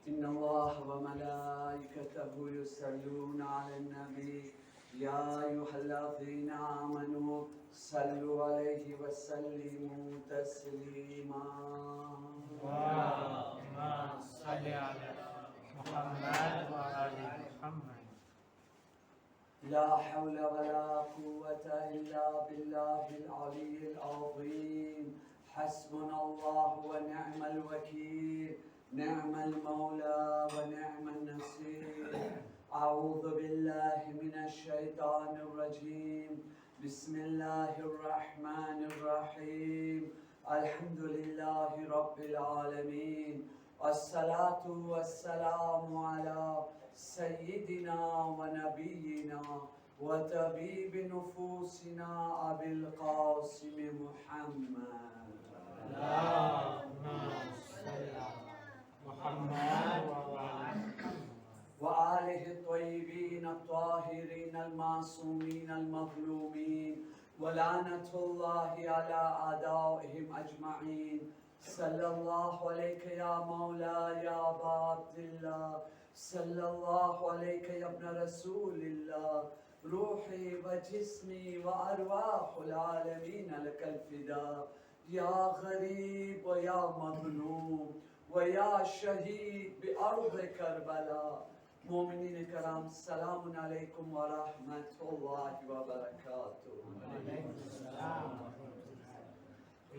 إن الله وملائكته يصلون على النبي يا أيها الذين آمنوا صلوا عليه وسلموا تسليما. اللهم صل على محمد وعلى محمد. لا حول ولا قوة إلا بالله العلي العظيم. حسبنا الله ونعم الوكيل، نعم المولى ونعم النصير. أعوذ بالله من الشيطان الرجيم. بسم الله الرحمن الرحيم. الحمد لله رب العالمين، والصلاة والسلام على سيدنا ونبينا وطبيب نفوسنا أبي القاسم محمد. اللهم صل على محمد وآله الطيبين الطاهرين المعصومين المظلومين، ولعنة الله على أعدائهم أجمعين. صلى الله عليك يا مولاي يا أبا عبد الله، صلى الله عليك يا ابن رسول الله. روحي وجسمي وأرواح العالمين لك الفداء يا غريب ويا مظلوم ويا شهيد بأرض كربلاء. مومنین کرام سلام علیکم و رحمت الله و برکاته.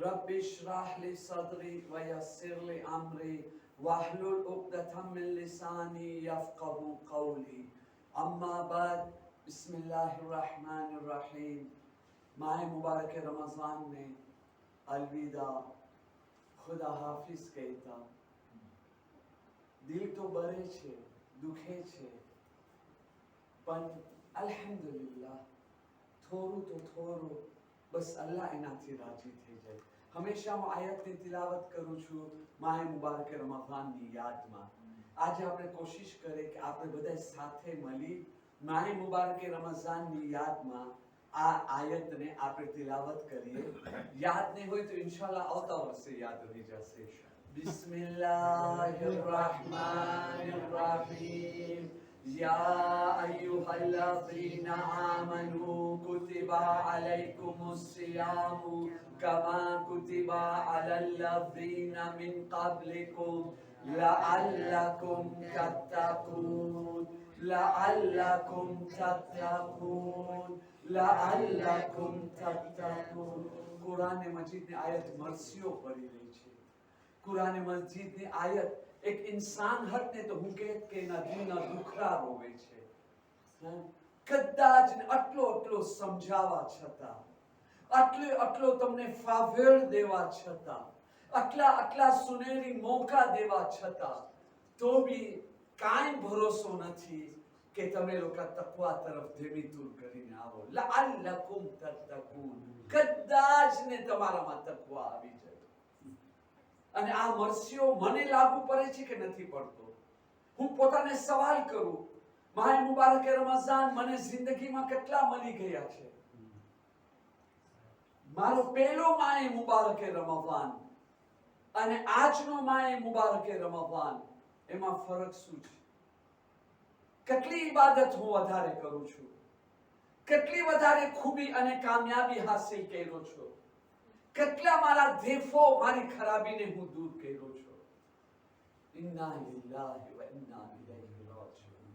رب اشرح لي صدري ويسر لي امري واحلل عقدة من لساني يفقهوا قولي. اما بعد، بسم الله الرحمن الرحیم. ماہ مبارک رمضان میں الوداع، خدا حافظ کہتا. દિલ તો બરે છે, દુખે છે, પણ અલ્હમ્દુલિલ્લાહ થોડું તો થોડું બસ અલ્લાહ એનાથી રાજી થઈ જાય. હંમેશા હું આયતની તિલાવત કરું છું માહે મુબારક રમઝાનની યાદમાં. આજે આપણે કોશિશ કરીએ કે આપણે બધા સાથે મળી માહે મુબારક રમઝાનની યાદમાં આ આયતને આપણે તિલાવત કરીએ. યાદ નહીં હોય તો ઇન્શાલ્લાહ આવતા વર્ષે યાદ રહી જશે. બિસ્મિલ્લાહિર rahmanir rahim. يا أيها الذين آمنوا كتب عليكم الصيام كما كتب على الذين من قبلكم لعلكم تتقون لعلكم تتقون لعلكم تتقون. قرآن مجید نے آیت مرسیوں پڑھی رہی છે. قرآن مجید نے آیت એક ઇન્સાન હતને તો હું કહેત કે એના દિલના દુખરા રોવે છે. કદાચ આટલો આટલો સમજાવવા છતાં, આટલો તમને ફાવેલ દેવા છતાં, આટલા સુનેરી મોકા દેવા છતાં તો બી કાંઈ ભરોસો નથી કે તમે લોકો તકવા તરફ ધીમી તુર કરીને આવો. લઅલ્લકુમ તત્તકૂન. કદાચ ને તમારામાં તકવા આવી જાય. અને આ મરસીઓ મને લાગુ પડે છે કે નથી પડતો? હું પોતાને સવાલ કરું, માહે મુબારક રમઝાન મને જિંદગીમાં કેટલા મળી ગયા છે? મારો પહેલો માહે મુબારક રમઝાન અને આજનો માહે મુબારક રમઝાન, એમાં ફરક શું છે? કેટલી ઇબાદત હું વધારે કરું છું, કેટલી વધારે ખૂબી અને કામયાબી હાસિલ કર્યો છું, કેટલા મારા દેફો મારી ખરાબીને હું દૂર કર્યો છું. ઇન્ના લિલ્લાહિ વ ઇન્ના ઇલૈહિ રાજીઉન.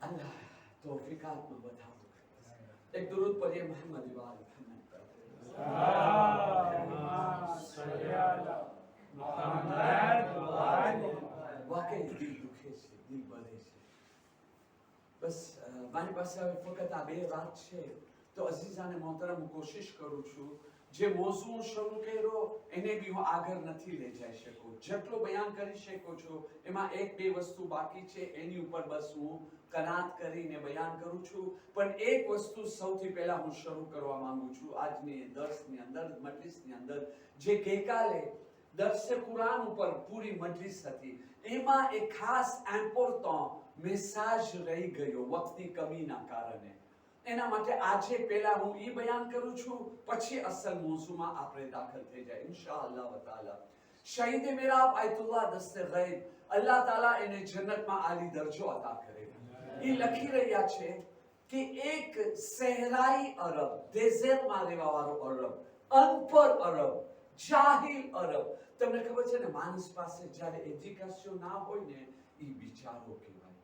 અલ્લાહ તૌફીકાતમાં વધારો કરે. એક દરૂદ પઢીએ મોહમ્મદ વાલ મોહમ્મદ પર. વાકઈ દિલ દુખે છે, દિલ બળે છે. બસ મારી પાસે હવે ફક્ત આ બે વાત છે. તો અઝીઝાને મોહતરમ હું કોશિશ કરું છું જે મોઝું શરૂ કર્યો એને બી હું આગળ નથી લઈ જઈ શકું. જેટલો બયાન કરી શકું છું એમાં એક બે વસ્તુ બાકી છે, એની ઉપર બસ હું કનાત કરીને બયાન કરું છું. પણ એક વસ્તુ સૌથી પહેલા હું શરૂ કરવા માંગુ છું આજની દર્સની અંદર, મજલિસની અંદર. જે ગઈકાલે દર્સે કુરાન ઉપર પૂરી મજલિસ હતી, એમાં એક ખાસ ઇમ્પોર્ટન્ટ મેસેજ રહી ગયો વક્તની કમીના કારણે. એના માટે આજે પહેલા હું ઈ બયાન કરું છું, પછી અસલ મોઝુમાં આપણે દાખલ થઈ જાય ઇન્શાઅલ્લાહ તાઆલા. શહીદ મેરાબ આયતુલ્લાહ દસ્તે ગૈબ, અલ્લાહ તાલા એને જન્નતમાં આલી દરજ્જો અતા કરે. એ લખી રહ્યા છે કે એક સહેરાઈ અરબ, ડેઝર્ટમાં રહેવાવાળો અરબ, અનપઢ અરબ, જાહિલ અરબ. તમને ખબર છે ને, માણસ પાસે જ્યારે એજ્યુકેશન ના હોય ને, એ બિચારો કહેવાય.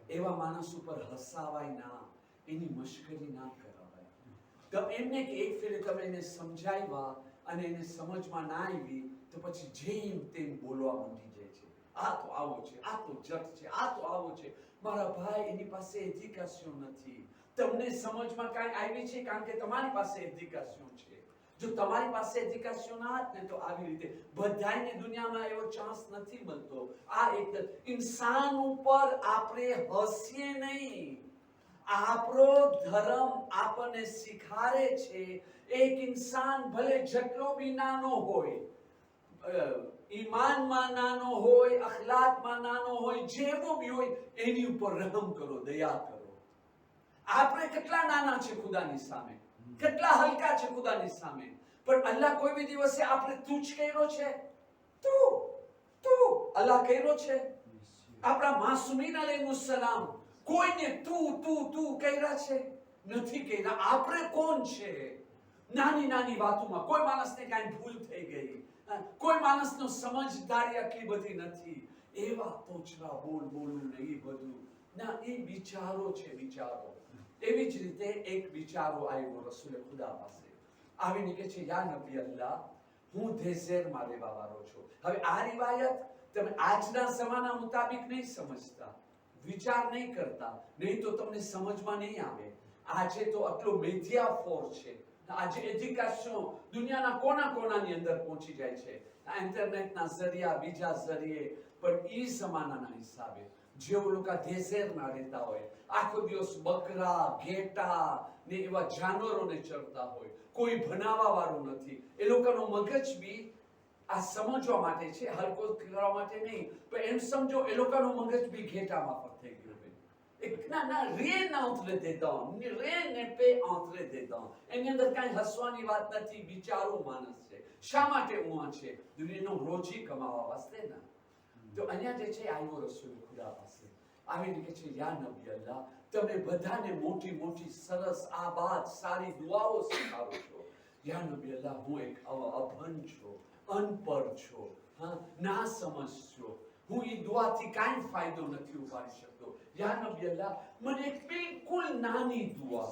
એવા માણસ ઉપર હસાવાય ના, એની મશ્કરી ના કરાવાય. તો એમને કે એક ફેરે તમે એને સમજાવ્યા અને એને સમજમાં ના આવી તો પછી જેમ તેમ બોલવા માંડી જાય છે. આ તો આવો છે, આ તો જટ છે, આ તો આવો છે. મારા ભાઈ, એની પાસે એજ્યુકેશન નથી. તમને સમજમાં કાંઈ આવી છે કારણ કે તમારી પાસે એજ્યુકેશન છે. જો તમારી પાસે એજ્યુકેશન ના હોત ને તો આવી રીતે બધાને દુનિયામાં એવો ચાન્સ નથી મળતો. આ એક ઇન્સાન ઉપર આપણે હસીએ નહીં. આપણો ધર્મ આપણને શીખાડે છે એક ઇન્સાન ભલે જેટલો બી નાનો હોય, ઈમાનમાં નાનો હોય, અખલાકમાં નાનો હોય, જેવો બી હોય, એની ઉપર રહમ કરો, દયા કરો. આપણે કેટલા નાના છે ખુદાની સામે, કેટલા હલકા છે ખુદાની સામે, પણ અલ્લાહ કોઈ બી દિવસે આપણે તું જ કર્યો છે? તું અલ્લાહ કર્યો છે? આપણા માસુમીન અલૈહિસ્સલામ કોઈને તું કર્યા છે? નથી કર્યા. આપણે કોણ છે? નાની નાની વાતોમાં કોઈ માણસને કાંઈ ભૂલ થઈ ગઈ, કોઈ માણસનો સમજદારી આટલી બધી નથી, એવા તોછડા બોલવું ને એ બધું ના, એ વિચારો છે, વિચારો. એવી જ રીતે એક વિચારો આવ્યો રસૂલે ખુદા પાસે, આવીને કે છે, યા નબી અલ્લાહ, હું દેશેરમાં રહેવા વાળો છું. હવે આ રિવાયત તમે આજના જમાના મુતાબિક નહીં સમજતા, વિચાર નહીં કરતા, નહીં તો તમને સમજમાં નહીં આવે. આજે તો આટલો મીડિયા ફોર્સ છે, આજે એજ્યુકેશન દુનિયાના કોના કોનાની અંદર પહોંચી જાય છે, ઇન્ટરનેટના જરિયા, બીજા જરિયે. પણ એ જમાનાના હિસાબે જેઓ લોકો દેશેરમાં રહેતા હોય, આખો દિવસ બકરા, ઘેટા ને એવા જાનવરોને ચરતા હોય, કોઈ ભણાવવા વાળું નથી, એ લોકોનો મગજ બી આ સમજવા માટે છે, હલકો કરવા માટે નહીં. પણ એમ સમજો એ લોકોનો મગજ બી ઘેટામાં પર થઈ ગયો. rien entre des dents, rien ne peut entre des dents. એની અંદર કાંઈ હસવાની વાત નથી, બિચારો માણસ છે. શા માટે ઉમા છે? દુનિયાનો રોજી કમાવા વાસ્તે ના. તો અહીંયા જે છે આવ્યો રસૂલ ખુદા પાસે, આવીને કે છે, યા નબી અલ્લાહ, તમે બધાને મોટી મોટી સરસ આબાદ સારી દુઆઓ શીખાવો છો. યા નબી અલ્લાહ, હું એક અભણ છું, અનપઢ છું, ના સમજ છું, હું એ દુઆથી કાંઈ ફાયદો નથી ઉપાડી શકતો. યા નબી અલ્લાહ, મને એક બિલકુલ નાની દુઆ,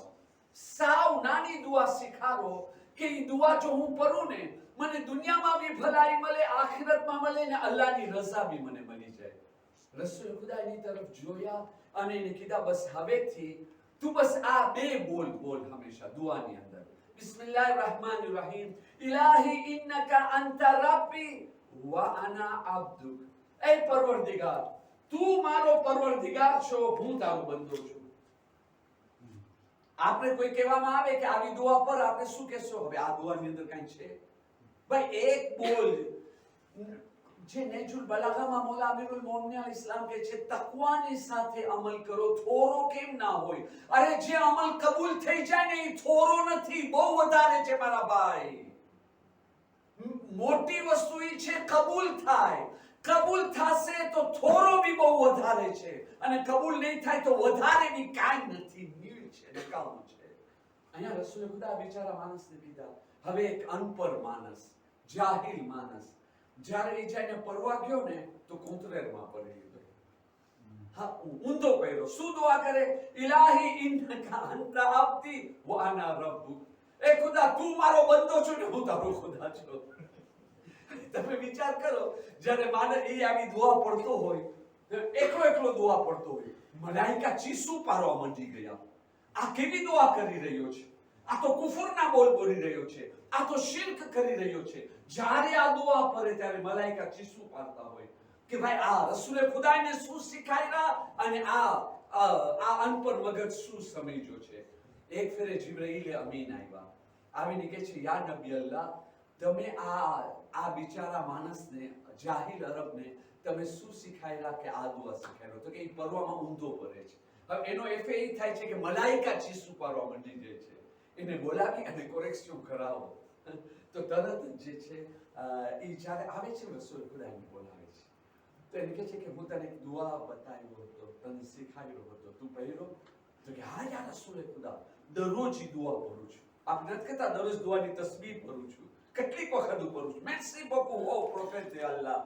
સાવ નાની દુઆ શીખાડો કે એ દુઆ જો હું પઢું ને, મને દુનિયામાં બી ભલાઈ મળે, આખિરતમાં મળે ને અલ્લાહની રઝા બી મને મળી જાય. રસૂલ ખુદા એની તરફ જોયા અને એને કીધા, બસ હવેથી તું બસ આ બે બોલ હંમેશા દુઆની અંદર, બિસ્મિલ્લાહિર રહેમાનિર રહીમ, ઇલાહી ઇન્નકા અંતા રબ્બી વ અના અબ્દુક. એ પરવરદિગાર, તું મારો પરવરદિગાર છો, હું તારો બંદો છું. આપણે કોઈ કહેવામાં આવે કે આવી દુઆ પર આપણે શું કહેશો? હવે આ દુઆની અંદર કાંઈ છે ભાઈ? એક બોલ જે નેજુલ બલાગામાં મૌલા અમીરુલ મોમિનીન ઇસ્લામ કે છે, તકવાની સાથે અમલ કરો, થોરો કેમ ના હોય? અરે જે અમલ કબૂલ થઈ જાય ને એ થોરો નથી, બહુ વધારે છે મારા ભાઈ. મોટી વસ્તુ એ છે કબૂલ થાય. કબૂલ થશે તો થોરો બી બહુ વધારે છે, અને કબૂલ નહીં થાય તો વધારે બી કાંઈ નથી, નીલ છે, નકામું છે. અહીંયા રસૂલે ખુદા બિચારા માણસને કીધા, હવે એક અનપઢ માણસ, જાહિલ માણસ, જ્યારે એ જઈને પડવા ગયો ને તો કોંતરેરમાં પડી ગયો. ઊંધો પડ્યો. શું દુઆ કરે? ઇલાહી ઇન્નકા અંતા અબ્દી વ અના રબ્બુક. એ ખુદા, તું મારો બંદો છો ને હું તારો ખુદા છું. તમે વિચાર કરો, જ્યારે માણસ એ આવી દુઆ પડતો હોય, એકલો દુઆ પડતો હોય, મલાઈકા ચીસું પારવા માંડી ગયા. આ કેવી દુઆ કરી રહ્યો છે? આ તો કુફરના બોલ બોલી રહ્યો છે, આ તો શિર્ક કરી રહ્યો છે. જ્યારે આ દુઆ પડે ત્યારે મલાઈકા ચીસું પાડતા હોય કે ભાઈ આ રસૂલે ખુદાને શું શીખાડ્યા અને આ અનપઢ મગજ શું સમજ્યો છે. એક ફેરે જિબ્રાઈલ અમીન આવ્યા, આવીને કહે છે, યા નબી અલ્લાહ, તમે આ બિચારા માણસને, જાહિલ અરબને તમે શું શીખાડ્યા કે આ દુઆ શીખાડ્યો? તો કે એ પરવામાં ઊંધો પડે છે. હવે એનો એફે એ થાય છે કે મલાઈકા ચીસું પાડવા માંડી જાય છે. એને બોલાવી અને કોરેક્શન કરાવો. તો તરત જ જે છે એ જ્યારે આવે છે રસૂલ ખુદાને બોલાવે છે તો એને કહે છે કે હું તને એક દુઆ બતાવ્યો હતો, તને શીખાવ્યો હતો, તું પહેરો? તો કે હા યા રસૂલ ખુદા, દરરોજ દુઆ કરું છું. આપણે નથી કહેતા દરરોજ દુઆની તસબીહ કરું છું, કેટલીક વખત કરું છું. મેસી બકુ હો પ્રોફેટ અલ્લાહ.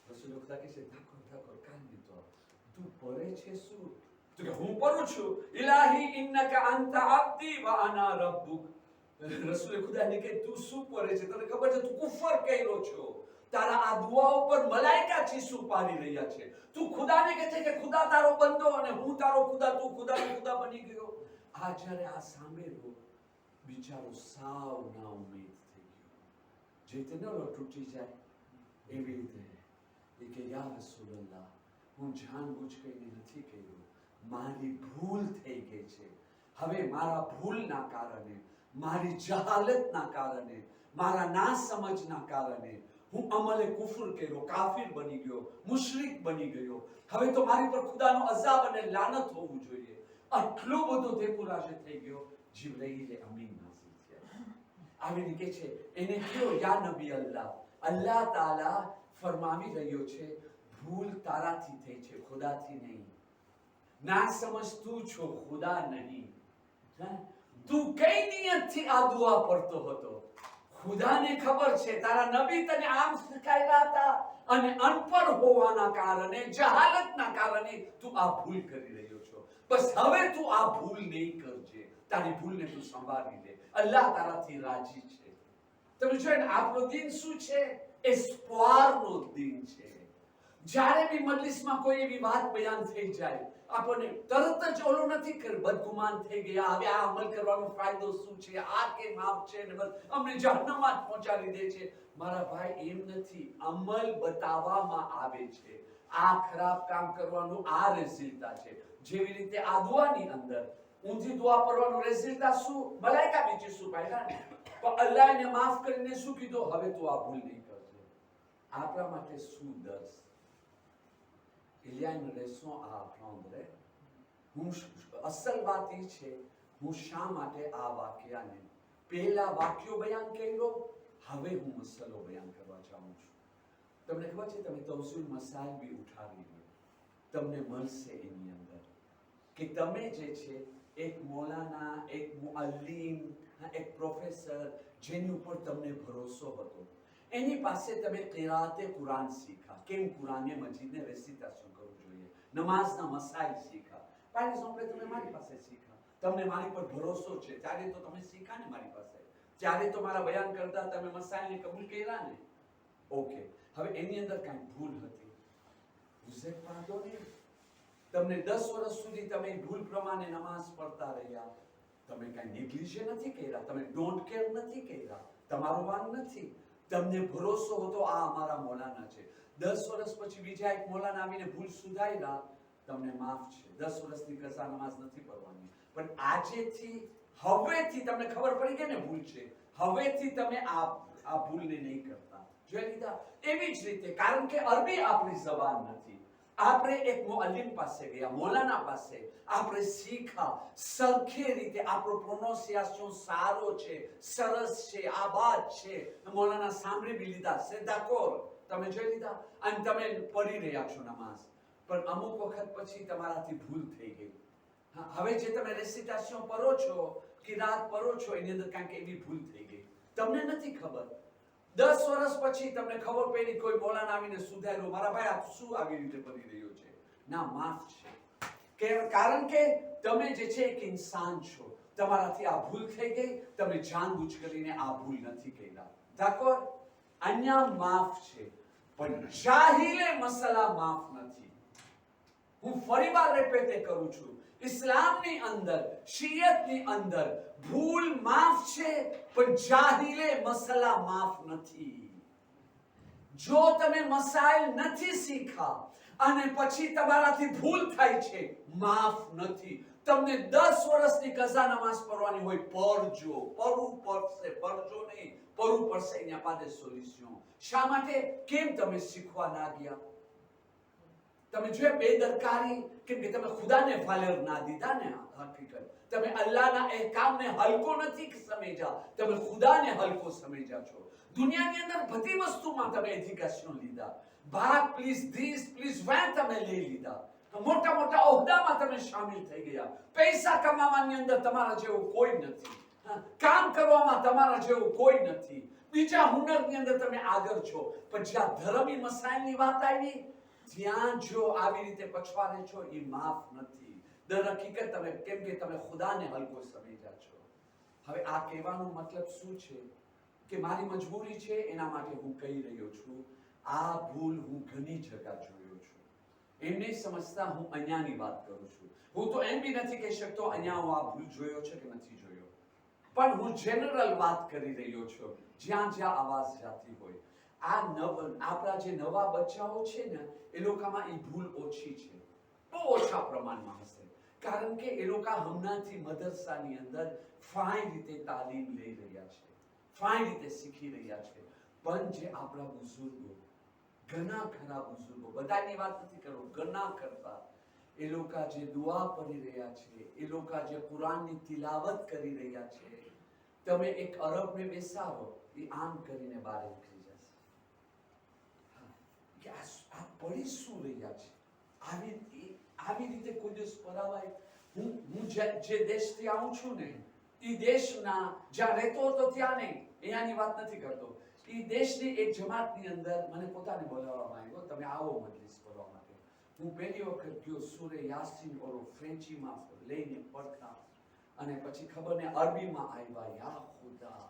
રસૂલ ખુદા કહે છે ઠાકોર કાંઈ તો તું પડે છે શું? તો કે હું પડું છું, ઇલાહી ઇન્નકા અંતા અબ્દી વ અના રબ્બુક. રસૂલ ખુદાને કે તું શું પડે છે? તને ખબર છે તું કુફર કર્યો છો, તારા આ દુઆઓ પર મલાઈકા ચીસુ પાડી રહ્યા છે. તું ખુદાને કહે છે કે ખુદા તારો બંદો અને હું તારો ખુદા, તું ખુદાનો ખુદા બની ગયો. આ જ્યારે આ સાંભળ્યો બિચારો સાવ ના ઉમેદ થઈ ગયો. જે તેને તૂટી જાય એવી રીતે એ કે યા રસૂલલ્લાહ, હું જાણબૂਝ કરીને નથી કર્યું, મારી ભૂલ થઈ ગઈ છે. હવે મારા ભૂલના કારણે, મારી જહાલતના કારણે, મારા ના સમજના કારણે હું અમલે કુફર કર્યો, કાફિર બની ગયો, મુશરિક બની ગયો. હવે તો મારી પર ખુદાનો અઝાબ અને લાનત હોવું જોઈએ. આટલો બધો દેખુરાશે થઈ ગયો. જિબ્રાઈલ અમીન નાઝિલ થયા. આવીને કહે છે એને કયો યા નબી અલ્લાહ, અલ્લાહ તાલા ફરમાવી રહ્યો છે ભૂલ તારાથી થઈ છે, ખુદાથી નહીં. ના સમજ તું છો, ખુદા નહીં. તું કઈ નિયતથી આ દુઆ પડતો હતો? ખુદાને ખબર છે તારા નબી તને આમ શીખાવ્યા હતા અને અનપઢ હોવાના કારણે, જહાલતના કારણે તું આ ભૂલ કરી રહ્યો છો. બસ હવે તું આ ભૂલ નહીં કરજે, તારી ભૂલને તું સંભાળી લે. અલ્લાહ તારાથી રાજી છે. તમે જોયું ને આપણો દિન શું છે? એસ્પોરનો દિન છે. જ્યારે બી મજલિસમાં કોઈ એવી વાત બયાન થઈ જાય, આપણને તરત જ ઓલો નથી કર બદગુમાન થઈ ગયા, હવે આ અમલ કરવાનો ફાયદો શું છે, આ કેમ આપ છે ને બસ અમને જહન્નમમાં પહોંચાડી દે છે. મારા ભાઈ એમ નથી, અમલ બતાવવામાં આવે છે. આ ખરાબ કામ કરવાનું આ રેઝિલ્ટા છે. જેવી રીતે આ દુઆની અંદર ઊંધી દુઆ કરવાનું રેઝિલ્ટા શું? મલાઈકા બીજી શું પાડ્યા ને તો અલ્લાહને માફ કરીને શું કીધું? હવે તું આ ભૂલ નહીં કરજે. આપણા માટે શું દર્શ? Il y a une leçon à apprendre. અસલ વાત એ છે, હું શા માટે આ વાક્યને પહેલા વાક્યો બયાન કર્યો, હવે હું મસલો બયાન કરવા જાઉં છું. તમને ખબર છે, તમે તવઝુલ મસાઇલ બી ઉઠાવી લો, તમને મળશે એની અંદર કે તમે જે છે એક મૌલાના, એક મુઅલ્લિમ, એક પ્રોફેસર જેની ઉપર તમને ભરોસો હતો, એની પાસે તમે કિરાતે કુરાન શીખા, કેમ કુરાને મજીદને રેસિટેશન કરવું જોઈએ, નમાઝના મસાઇલ શીખા. par exemple તમે મારી પાસે શીખા, તમને મારી પર ભરોસો છે, ત્યારે તો તમે શીખા ને મારી પાસે, ત્યારે તો મારા બયાન કરતા તમે મસાઇલને કબૂલ કર્યા ને. ઓકે, હવે એની અંદર કાંઈ ભૂલ હતી, vous êtes pardonné. તમને 10 વર્ષ સુધી તમે ભૂલ પ્રમાણે નમાઝ પડતા રહ્યા, તમે કાંઈ નેગ્લિજે નથી કર્યા, તમે ડોન્ટ કેર નથી કર્યા, તમારો વાંક નથી. તમને ભરોસો હતો આ અમારા મૌલાના છે. 10 વર્ષ પછી બીજા એક મૌલાના આવીને ભૂલ સુધાર્યા, તમને માફ છે. 10 વર્ષની કસા નમાઝ નથી પડવાની, પણ આજેથી, હવેથી તમને ખબર પડી ગઈ ને ભૂલ છે, હવેથી તમે આ ભૂલને નહીં કરતા. જોઈ લીધા? એવી જ રીતે, કારણ કે અરબી આપણી જબાન નથી, આપણે એક મુઅલ્લિમ પાસે ગયા, મૌલાના પાસે, આપણે શીખા, સરખી રીતે આપણો પ્રોનાઉન્સિએશન સારો છે, સરસ છે, આબાદ છે. મૌલાના સાંભળી બી લીધા, સેદાકોર તમે જોઈ લીધા અને તમે પઢી રહ્યા છો નમાઝ, પણ અમુક વખત પછી તમારાથી ભૂલ થઈ ગઈ. હવે જે તમે રેસિટેશન પઢો છો, કિરાત પઢો છો, એની અંદર કાંઈક એવી ભૂલ થઈ ગઈ, તમને નથી ખબર. 10 વર્ષ પછી તમને ખબર પડી, કોઈ મૌલાના આવીને સુધાર્યો, મારા ભાઈ આ શું આવી રીતે પડી રહ્યો છે? ના, માફ છે. કારણ કે તમે જે છે એક ઇન્સાન છો, તમારાથી આ ભૂલ થઈ ગઈ, તમે જાણબૂਝ કરીને આ ભૂલ નથી કર્યા. d'accord? અન્યા માફ છે, પણ જાહિલે મસલા માફ નથી. હું ફરીવાર રિપીટ કરું છું, ઇસ્લામની અંદર, શિયતની અંદર ભૂલ માફ છે, પણ જાહિલે મસલા માફ નથી. જો તમે મસાઇલ નથી શીખા અને પછી તમારાથી ભૂલ થાય છે, માફ નથી. તમને 10 વર્ષની કઝા નમાઝ પઢવાની હોય, પઢજો, પડવું પડશે, પઢજો નહીં, પડવું પડશે. અહીંયા પાસે સોલ્યુશન. શા માટે? કેમ તમે શીખવા ના ગયા? તમે જો બેદરકારી, કેમ કે તમે ખુદાને ફાલર ના દીધા ને. હકીકત તમે અલ્લાહના અહેકામને હલકો નથી સમજ્યા, તમે ખુદાને હલકો સમજ્યા છો. દુનિયાની અંદર બધી વસ્તુમાં તમે એજ્યુકેશન લીધા, ભાગ પ્લીઝ ધીસ પ્લીઝ વેન તમે લઈ લીધા, મોટા મોટા ઓહદામાં તમે શામિલ થઈ ગયા. પૈસા કમાવાની અંદર તમારા જેવું કોઈ નથી, કામ કરવામાં તમારા જેવું કોઈ નથી, બીજા હુનરની અંદર તમે આગળ છો. પણ જ્યાં ધર્મી મસાઈલની વાત આવી, ત્યાં જો આવી રીતે પછવાડે છો, એ માફ નથી. દર હકીકત તમે, કેમ કે તમે ખુદાને હલકો સમજ્યા છો. હવે આ કહેવાનો મતલબ શું છે કે મારી મજબૂરી છે, એના માટે હું કહી રહ્યો છું. આ ભૂલ હું ઘણી જગ્યા જોયો છું. એમ નહીં સમજતા હું અહીંયાની વાત કરું છું. હું તો એમ બી નથી કહી શકતો અહીંયા હું આ ભૂલ જોયો છે કે નથી જોયો, પણ હું જનરલ વાત કરી રહ્યો છું, જ્યાં જ્યાં આવાજ જાતી હોય. આપણા જે નવા બચ્ચાઓ છે ને, એ લોકોમાં એ ભૂલ ઓછી છે, બહુ ઓછા પ્રમાણમાં હશે, કારણ કે એ લોકો હમણાંથી મદરસાની અંદર ફાઇન રીતે તાલીમ લઈ રહ્યા છે, ફાઇન રીતે શીખી રહ્યા છે. પણ જે આપણા બુઝુર્ગો, ઘણા ખરા બુઝુર્ગો, બધાની વાત નથી કરું, ઘણા કરતા, એ લોકો જે દુઆ પઢી રહ્યા છે, એ લોકો જે કુરાનની તિલાવત કરી રહ્યા છે, તમે એક અરબને બેસાડો, એ આમ કરીને બહાર નીકળી જશે કે આ પડી શું રહ્યા છે. આવી રીતે કોઈ દિવસ પરાવાય. હું જે દેશથી આવું છું ને, એ દેશના જ્યાં રહેતો હતો ત્યાં નહીં, અહીંયાની વાત નથી કરતો, એ દેશની એક જમાતની અંદર મને પોતાને બોલાવવામાં આવ્યો, તમે આવો મજલિસ કરવા માટે. હું પહેલી વખત ગયો, સૂરે યાસીન ઓલો ફ્રેન્ચીમાં લઈને પડતા, અને પછી ખબર ને અરબીમાં આવ્યા. યા ખુદા,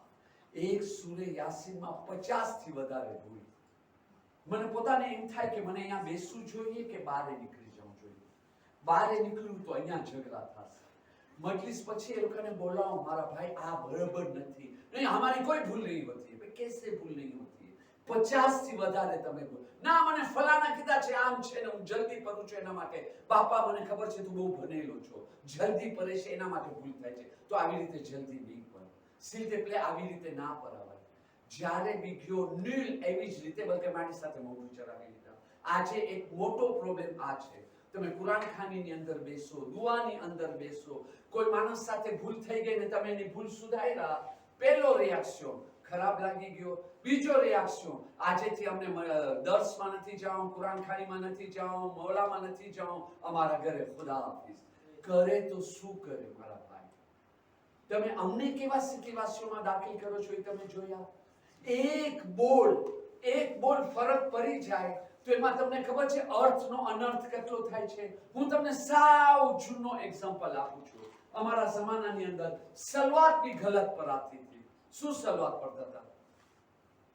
એક સૂરે યાસીનમાં 50 થી વધારે ભૂલ. મને પોતાને એમ થાય કે મને અહીંયા બેસવું જોઈએ કે બહાર નીકળી જવું જોઈએ. બહાર નીકળ્યું તો અહીંયા ઝઘડા થશે. મજલિસ પછી એ લોકોને બોલાવો, મારા ભાઈ આ બરાબર નથી, નહીં हमारी कोई भूल नहीं होती है. कैसे भूल नहीं होती है? 50 થી વધારે તમે ભૂલ. ના મને ફલાણા કીધા છે આમ છે ને, હું જલ્દી કરું છું એના માટે. બાપા મને ખબર છે તું બહુ ભણેલો છો, જલ્દી પડે છે એના માટે ભૂલ થાય છે. તો આવી રીતે જલ્દી નહીં પડે, સીધે પ્લે આવી રીતે ના પરાવાય. જ્યારે બી ગયો નીલ એવી જ રીતે, બલકે મારી સાથે મોઢું ચડાવી લીધા. આજે એક મોટો પ્રોબ્લેમ આ છે. તમે કુરાન ખાનીની અંદર બેસો, દુઆની અંદર બેસો, કોઈ માણસ સાથે ભૂલ થઈ ગઈ ને તમે એની ભૂલ સુધાર્યા, પહેલો રિએક્શન ખરાબ લાગી ગયો, બીજો રિએક્શન આજેથી અમને દર્સમાં નથી જાઉં, કુરાન ખાનીમાં નથી જાઉં, મૌલામાં નથી જાઉં, અમારા ઘરે ખુદા હાફિઝ. કરે તો શું કરે મારા ભાઈ? તમે અમને કેવા સિચ્યુએશનમાં દાખલ કરો છો એ તમે જોયા? એક બોલ ફરક પડી જાય તો એમાં તમને ખબર છે અર્થનો અનર્થ કેટલો થાય છે. હું તમને સાવ જૂનો એક્ઝામ્પલ આપું છું. અમારા જમાનાની અંદર સલવાત બી ગલત પરાતી હતી. શું સલવાત પડતા હતા?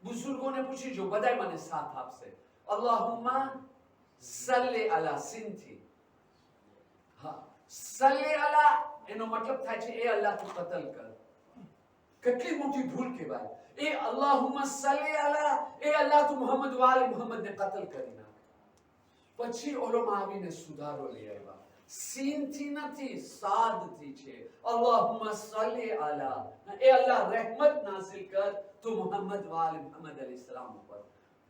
બુઝુર્ગોને પૂછી જો, બધાય મને સાથ આપશે. અલ્લાહુમ્મા સલ્લી અલા સિંથી. હા, સલ્લી અલા એનો મતલબ થાય છે એ અલ્લાહ તું કતલ કર. કેટલી મોટી ભૂલ કહેવાય. એ અલ્લાહુમ્મા સલ્લી અલા, એ અલ્લાહ તું મોહમ્મદ વાલે મોહમ્મદને કતલ કરી નાખ. પછી ઓલોમાં આવીને સુધારો લઈ આવ્યા. सीनથી નથી, સાદથી છે. અલ્લાહુમ્મા સલ્લી અલા, એ અલ્લાહ રહેમત નાઝિલ કર તો મોહમ્મદ વાલે મોહમ્મદ અલૈહિસ્સલામ ઉપર.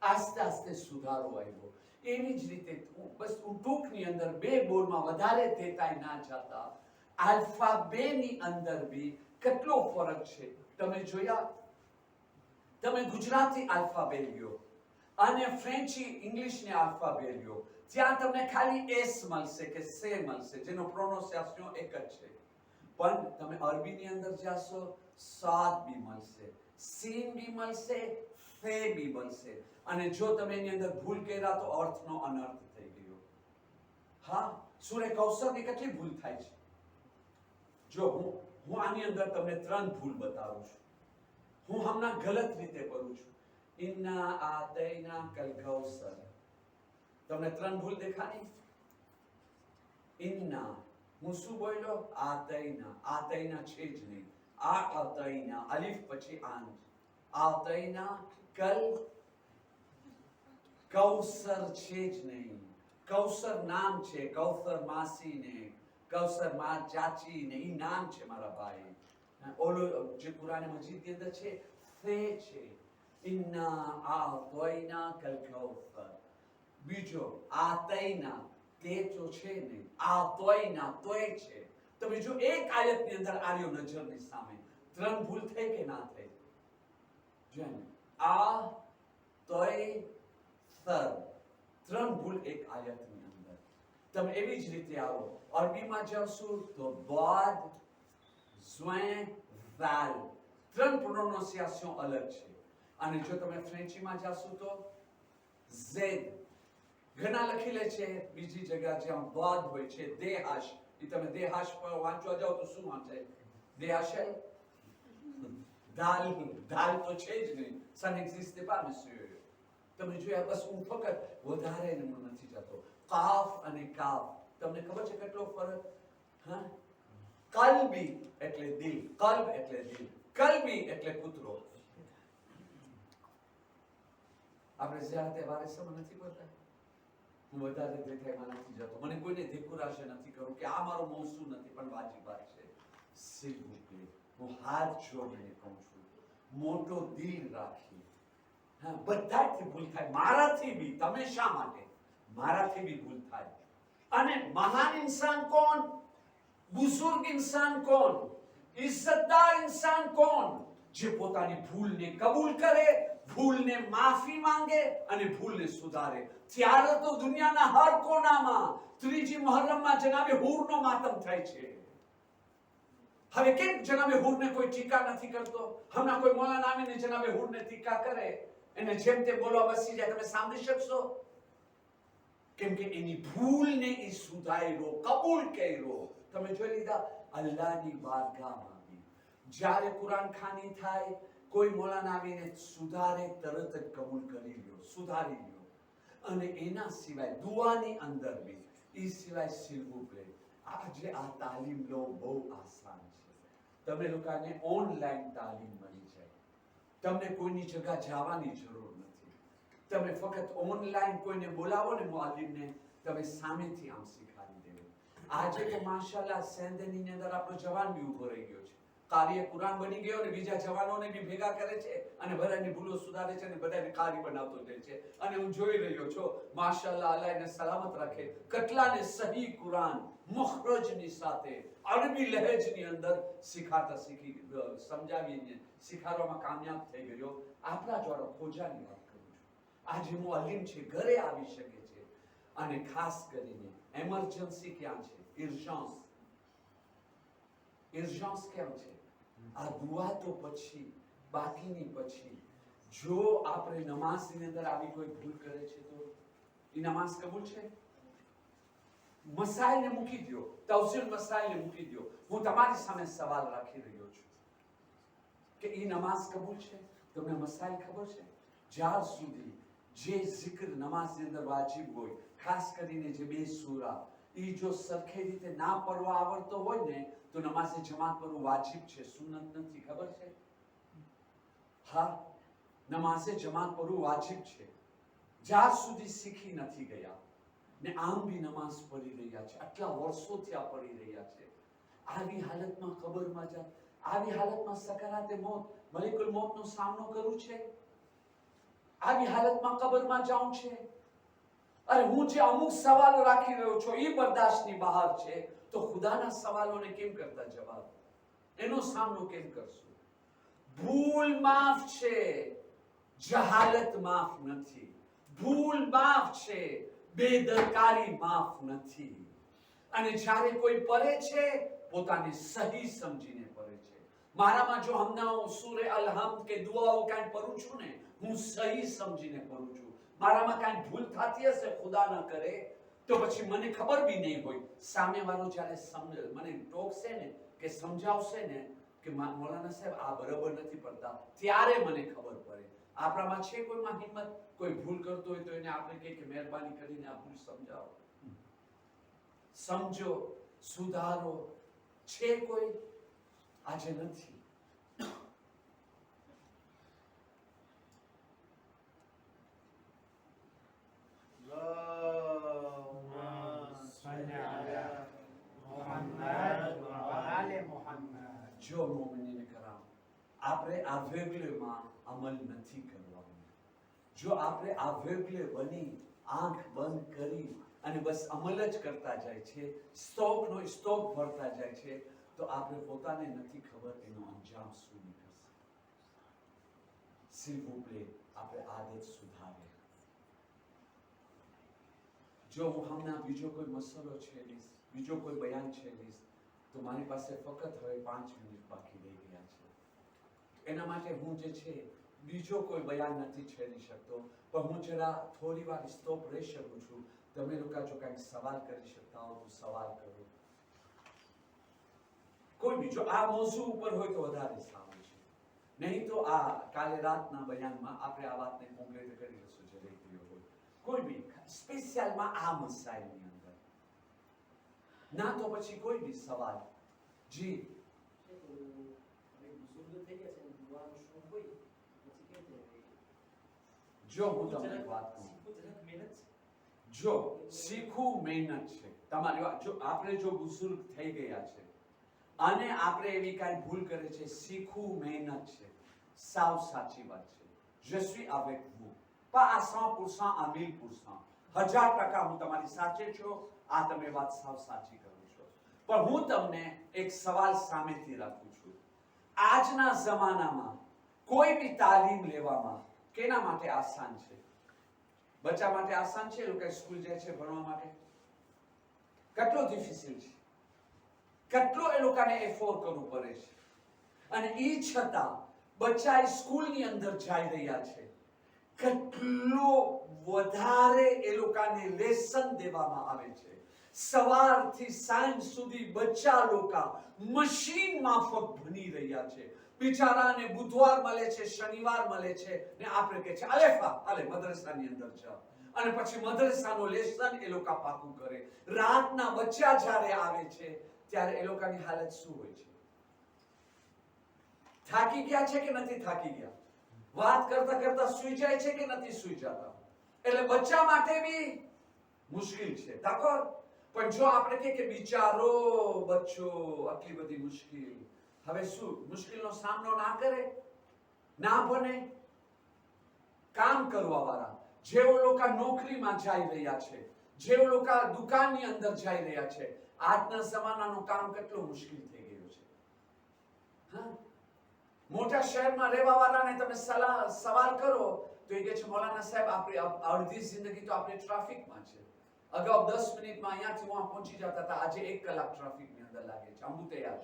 આસ્તે આસ્તે સુધારો આવ્યો. એવી જ રીતે બસ ટૂંકની અંદર બે બોલમાં વધારે તેતાય ના જતા. આલ્ફાબેની અંદર બી કેટલો ફરક છે તમે જોયા? તમે ગુજરાતી આલ્ફાબે લ્યો અને ફ્રેન્ચી ઇંગ્લિશની આલ્ફાબે લ્યો, ત્યાં તમને ખાલી એસ મળશે કે સે મળશે, જેનો પ્રોનાઉન્સિએશન એક જ છે. પણ તમે અરબીની અંદર જાશો, સાદ બી મળશે, સીન બી મળશે, ફે બી મળશે. અને જો તમે એની અંદર ભૂલ કર્યા તો અર્થનો અનર્થ થઈ ગયો. હા, સૂરે કૌસરની કેટલી ભૂલ થાય છે. જો હું આની અંદર તમને 3 ભૂલ બતાવું છું. હું હમણાં ગલત રીતે કરું છું. ઇન્ના આતૈના કલ કૌસર. તમને 3 ભૂલ દેખાણી? ઇન્ના, હું શું બોલ્યો? આતૈના. આતૈના છે જ નહીં. આતૈના અલિફ પછી આન. આતૈના કલ કૌસર છે જ નહીં. કૌસર નામ છે, કૌસર માસી ને, કૌસર માં ચાચી ને, એ નામ છે મારા ભાઈ. ઓલો જે કુરાન મજીદ ની અંદર છે ફે છે. ઇન્ના આતૈના કલ કૌસર. બીજો આતૈના તે તો છે ને, આ તોય ના તોય છે. તમે જો એક આયતની અંદર આર્યો નજરની સામે 3 ભૂલ થઈ કે ના થઈ? જેને આ તોય સર 3 ભૂલ એક આયતની અંદર. તમે એવી જ રીતે આવો અરબીમાં જશો તો બાદ ઝ્વેં વાલ 3 પ્રોનાઉન્સિએશન અલગ છે. અને જો તમે ફ્રેન્ચીમાં જશો તો ઝેડ ઘણા લખી લે છે બીજી જગ્યા જ્યાં બાદ હોય છે દેહાશ. એ તમે દેહાશ પર વાંચવા જાઓ તો શું વાંચે? દેહાશ દાલ તો છે જ નહીં. ça n'existe pas monsieur. તમે જોયા બસ હું ફક્ત વધારે નથી જતો. કાફ અને કાફ તમને ખબર છે કેટલો ફરક? હા, કલ્બી એટલે દિલ, કલ્બ એટલે દિલ, કલ્બી એટલે કૂતરો. આપણે જ્યારે તહેવારે સમ નથી કરતા. હું વધારે દેખાયમાં નથી જતો. મને કોઈને દેખુરાશે નથી કરું કે આ મારો મોસું નથી, પણ વાજિબાત છે. સિદ્ધું હું હાથ જોડીને કહું છું, મોટો દિલ રાખી. હા, બધાથી ભૂલ થાય, મારાથી બી. તમે શા માટે? મારાથી બી ભૂલ થાય. અને મહાન ઇન્સાન કોણ? બુઝુર્ગ ઇન્સાન કોણ? ઇજ્જતદાર ઇન્સાન કોણ? જે પોતાની ભૂલને કબૂલ કરે, ભૂલને માફી માંગે અને ભૂલને સુધારે. ત્યારે તો દુનિયાના હર કોનામાં 3જી મુહર્રમમાં જનાબે હૂરનો માતમ થાય છે. હવે કેમ જનાબે હૂરને કોઈ ટીકા નથી કરતો? હમણાં કોઈ મૌલાના આવીને જનાબે હૂરને ટીકા કરે, એને જેમ તે બોલવા બેસી જાય, તમે સાંભળી શકશો? કેમ કે એની ભૂલને એ સુધાર્યો, કબૂલ કર્યો. તમે જોઈ લીધા અલ્લાહની બારગાહમાં બી જ્યારે કુરાન ખાની થાય, કોઈ મૌલાના આવીને સુધારે, તરત જ કબૂલ કરી લ્યો, સુધારી લ્યો. અને એના સિવાય દુઆની અંદર બી એ સિવાય સિલવું પડે. આજે આ તાલીમ લો બહુ આસાન છે. તમે લોકોને ઓનલાઈન તાલીમ મળી જાય. તમને કોઈની જગ્યા જવાની જરૂર નથી. તમે ફક્ત ઓનલાઈન કોઈને બોલાવો ને મુઅલ્લિમને, તમે સામેથી આમ શીખવાડી દેવો. આજે તો માશાઅલ્લાહ સેન્ડની અંદર આપણો જવાન બી ઉભો રહી ગયો છે. કાર્ય કુરાન બની ગયો ને બીજા જવાનોને બી ભેગા કરે છે અને બધાની ભૂલો સુધારે છે અને બધાને કારી બનાવતો જાય છે. અને હું જોઈ રહ્યો છું માશાઅલ્લાહ, અલ્લાહ એને સલામત રાખે, કેટલાને સહી કુરાન મુખરજની સાથે અરબી લહેજની અંદર શીખાતા શીખી સમજાવીને શીખાડવામાં કામયાબ થઈ ગયો. આપણા દ્વારા ખોજાની વાત કરું છું. આજે મુઅલ્લિમ છે, ઘરે આવી શકે છે. અને ખાસ કરીને એમરજન્સી ક્યાં છે? ઇર્જન્સ કેમ છે? આ દુઆ તો પછી, બાકીની પછી. જો આપણે નમાઝની અંદર આવી કોઈ ભૂલ કરે છે તો એ નમાઝ કબૂલ છે? મસાઈલને મૂકી દો, તવસીલ મસાઈલને મૂકી દો. હું તમારી સામે સવાલ રાખી રહ્યો છું કે એ નમાઝ કબૂલ છે? તમને મસાઈલ ખબર છે? જ્યાર સુધી જે zikr નમાઝની અંદર વાજિબ હોય, ખાસ કરીને જે 2 સૂરા, એ જો સરખી રીતે ના પડવા આવડતો હોય ને તો નમાઝે જમાત કરવું વાજિબ છે, સુન્નત નથી. ખબર છે? હા, નમાઝે જમાત કરવું વાજિબ છે. જ્યાં સુધી શીખી નથી ગયા ને આમ બી નમાઝ પઢી રહ્યા છે, આટલા વર્ષોથી આ પઢી રહ્યા છે, આવી હાલતમાં કબરમાં જા, આવી હાલતમાં સકરાતે મોત, મલિકુલ મોતનો સામનો કરવું છે, આવી હાલતમાં કબરમાં જાઉં છે. અરે હું જે અમુક સવાલો રાખી રહ્યો છું એ બર્દાશ્તની બહાર છે, તો ખુદાના સવાલોને કેમ કરતા જવાબ? એનો સામનો કેમ કરશું? ભૂલ માફ છે, જહાલત માફ નથી. ભૂલ માફ છે, બેદરકારી માફ નથી. અને જ્યારે કોઈ પડે છે પોતાને સહી સમજીને પડે છે. મારામાં જો હમણાં સૂરે અલ-હમ્દ કે દુઆઓ કાંઈ પઢું છું ને, હું સહી સમજીને પઢું છું. મારામાં કાંઈ ભૂલ થતી હશે, ખુદા ન કરે, તો પછી મને ખબર બી નહીં હોય. સામેવાળો જ્યારે મને ટોકશે ને કે સમજાવશે ને કે મૌલાના સાહેબ આ બરાબર નથી પડતા, ત્યારે મને ખબર પડે. આપણામાં છે કોઈમાં હિંમત? કોઈ ભૂલ કરતો હોય તો એને આપણે કહીએ કે મહેરબાની કરીને આ ભૂલ સમજાવો, સમજો, સુધારો. છે કોઈ? આજે નથી. જો મોમિનીને કરામ, આપણે aveugleમાં અમલ નથી કરવાનો. જો આપણે aveugલે બની આંખ બંધ કરી અને બસ અમલ જ કરતા જાય છે, સ્ટોકનો સ્ટોક ભરતા જાય છે, તો આપણે પોતાને નથી ખબર એનો અંજામ શું નીકળશે. s'il vous plaît, આપણે આદત સુધારે. જો હું હમણાં બીજો કોઈ મસલો છેડીશ, બીજો કોઈ બયાન છેડીશ, તો મારી પાસે ફક્ત હવે 5 મિનિટ બાકી રહી ગયા છે. એના માટે હું જે છે બીજો કોઈ બયાન નથી છેડી શકતો, પણ હું જરા થોડી વાર સ્ટોપ રહી શકું છું. તમે લોકો જો કંઈક સવાલ કરી શકતા હો તો સવાલ કરો. કોઈ બીજો આ મોઝુ ઉપર હોય તો વધારે સારું છે, નહીં તો આ કાલે રાતના બયાનમાં આપણે આ વાતને કોમ્પ્લીટ કરી લઈશું જે રહી ગયો હોય. કોઈ બી સ્પેશિયલમાં આ મસાઈલની અંદર ના તો પછી કોઈ બી સવાલ. જી જો હું તમને એક વાત કહું, જો શીખવું મહેનત છે તમારી વાત. જો આપણે જો બુઝુર્ગ થઈ ગયા છે અને આપણે એવી કાંઈ ભૂલ કરે છે, શીખવું મહેનત છે, સાવ સાચી વાત છે. je suis avec vous, pas à 100% à 1000%, 1000% હું તમારી સાથે છું. આ તમે વાત સાવ સાચી કરો છો, પણ હું તમને એક સવાલ સામેથી રાખું છું. આજના જમાનામાં કોઈ બી તાલીમ લેવામાં કેના માટે આસાન છે? બચ્ચા માટે આસાન છે? લોકો સ્કૂલ જાય છે ભણવા માટે? કેટલો ડિફિકલ્ટ છે, કેટલો એ લોકોને એફોર્ડ કરવું પડે છે. અને એ છતાં બચ્ચા સ્કૂલની અંદર જઈ રહ્યા છે, કેટલો વધારે એ લોકોને લેસન દેવામાં આવે છે. સવારથી સાંજ સુધી બચ્ચા લોકો મશીન માફક ભણી રહ્યા છે. બિચારાને બુધવાર મળે છે, શનિવાર મળે છે, ને આપણે કહે છે અલેફા અલે મદ્રસાની અંદર જાઓ, અને પછી મદ્રસાનો લેસન એ લોકો પાકું કરે. રાતના બચ્ચા જ્યારે આવે છે ત્યારે એ લોકોની હાલત શું હોય છે? થાકી ગયા છે કે નથી થાકી ગયા? વાત કરતા કરતા સૂઈ જાય છે કે નથી સૂઈ જતા? એટલે બચ્ચા માટે બી મુશ્કેલ છે, d'accord? પણ જો આપણે કહે કે બિચારો બચ્ચો આટલી બધી મુશ્કેલ, હવે શું મુશ્કેલનો સામનો ના કરે, ના બને? કામ કરવા વાળા જેઓ લોકો નોકરીમાં જઈ રહ્યા છે, જેઓ લોકો દુકાનની અંદર જઈ રહ્યા છે, આજના જમાનાનું કામ કેટલું મુશ્કેલ થઈ ગયું છે. હા, મોટા શહેરમાં રહેવા વાળાને તમે સવાલ કરો તો એ કહે છે મૌલાના સાહેબ આપણી અડધી જિંદગી તો આપણે ટ્રાફિકમાં છે. અગાઉ 10 મિનિટમાં અહીંયાથી વહાં પહોંચી જતા હતા, આજે 1 કલાક ટ્રાફિકની અંદર લાગે છે. આમ તૈયાર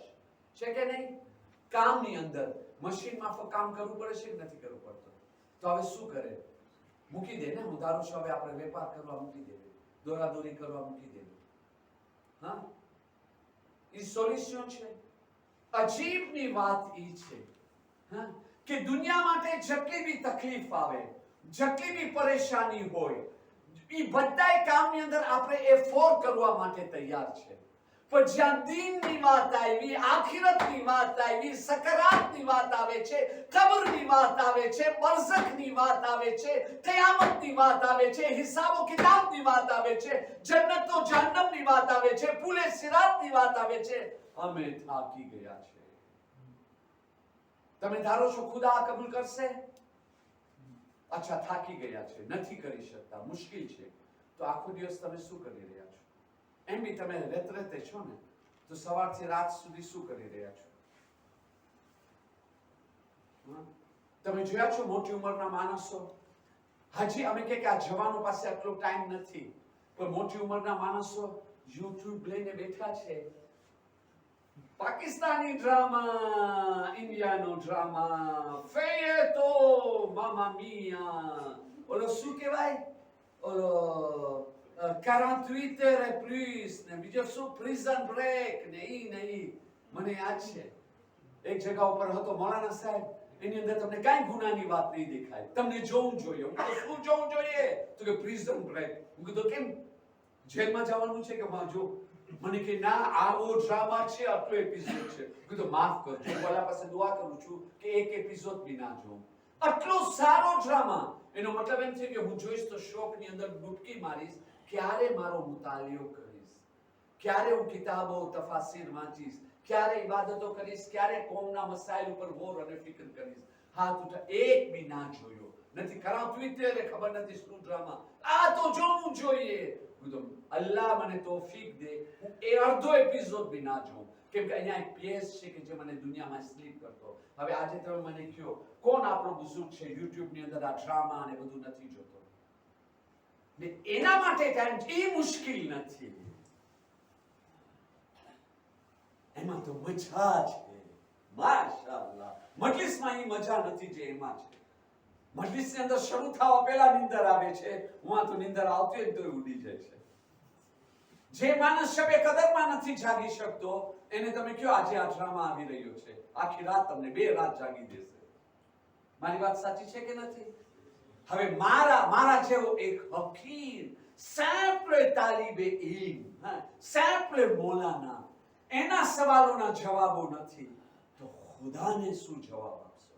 છે કે નહીં? કામની અંદર મશીન માફક કામ કરવું પડે છે કે નથી કરવું પડતું? તો હવે શું કરે? મૂકી દે ને. હું ધારું છું હવે આપણે વેપાર કરવા મૂકી દેવે, દોરાદોરી કરવા મૂકી દેવે. હા, એ સોલ્યુશન છે. અજીબની વાત એ છે હા કે દુનિયા માટે જેટલી બી તકલીફ આવે, જેટલી બી પરેશાની હોય, એ બધાય કામની અંદર આપણે એફોર્ડ કરવા માટે તૈયાર છે. પણ જ્યાં દીનની વાત આવી, આખિરતની વાત આવી, સકરાતની વાત આવે છે, કબરની વાત આવે છે, બરઝખની વાત આવે છે, કયામતની વાત આવે છે, હિસાબો કિતાબની વાત આવે છે, જન્નત ઓ જહન્નમની વાત આવે છે, પુલે સિરાતની વાત આવે છે, અમે થાકી ગયા છે. તમે ધારો છો ખુદા કબૂલ કરશે? અચ્છા, થાકી ગયા છે, નથી કરી શકતા, મુશ્કેલ છે, તો આખો દિવસ તમે શું કરી રહ્યા છો? એમ બી તમે રેતે છો ને, તો સવારથી રાત સુધી શું કરી રહ્યા છો? તમે જોયા છો મોટી ઉંમરના માણસો, હજી અમે કે આ જવાનો પાસે આટલો ટાઈમ નથી, પણ મોટી ઉંમરના માણસો યુટ્યુબ લઈને બેઠા છે. પાકિસ્તાની ડ્રામા, ઇન્ડિયાનો ડ્રામા, ફેયતો મામા મિયા, ઓલો શું કહેવાય, ઓલો 48 heures plus ને બીજો શું પ્રિઝન બ્રેક ને ઈ ને ઈ. મને યાદ છે એક જગ્યા ઉપર હતો મૌલાના સાહેબ, એની અંદર તમને કાંઈ ગુનાની વાત નહીં દેખાય, તમને જોવું જોઈએ. હું કહું શું જોવું જોઈએ? તો કે પ્રિઝન બ્રેક. હું કીધું કેમ, જેલમાં જવાનું છે કે માં જો? મને કે ના, આવો ડ્રામા છે, આટલો એપિસોડ છે. કીધું માફ કરજો, હું અલ્લાહ પાસે દુઆ કરું છું કે એક એપિસોડ બી ના જોઉં. આટલો સારો ડ્રામા. એનો મતલબ એમ છે કે હું જોઈશ તો શોકની અંદર ડૂબકી મારીશ, ક્યારે મારો મુતાલિયો કરીશ, ક્યારે હું કિતાબો તફાસીર વાંચીશ, ક્યારે ઇબાદતો કરીશ, ક્યારે કોમના મસાઇલ ઉપર ગૌર અને ફિકર કરીશ. હાથ ઉઠા, એક બી ના જોયો નથી. ખરા ટ્વિટર ખબર નથી શું ડ્રામા. આ તો જોવું જોઈએ. હું તો અલ્લાહ મને તોફીક દે હું એ અડધો એપિસોડ બી ના જોઉં, કેમ કે અહીંયા એક પીએસ છે કે જે મને દુનિયામાં સ્લીપ કરતો. હવે આજે તમે મને કહો કોણ આપણો બુઝુર્ગ છે યુટ્યુબ ની અંદર આ ડ્રામા અને બધું નથી જોતો? ને એના માટે ટાઈમ એ મુશ્કેલ નથી, એમાં તો મજા છે. માશાઅલ્લાહ, મજલિસમાં એ મજા નથી જે એમાં છે. મજલિસની અંદર શરૂ થવા પહેલા નીંદર આવે છે, હું તો નીંદર આવતી જ તો ઉડી જાય છે. જે માણસ શબે કદરમાં નથી જાગી શકતો એને તમે કયો આજે આ ડ્રામા આવી રહ્યો છે, આખી રાત તમને 2 રાત જાગી દેશે. મારી વાત સાચી છે કે નથી? હવે મારા જેવો એક ફકીર, simple તાલીબે ઇલ્મ, simple મૌલાના, એના સવાલોના જવાબો નથી તો ખુદાને શું જવાબ આપશો?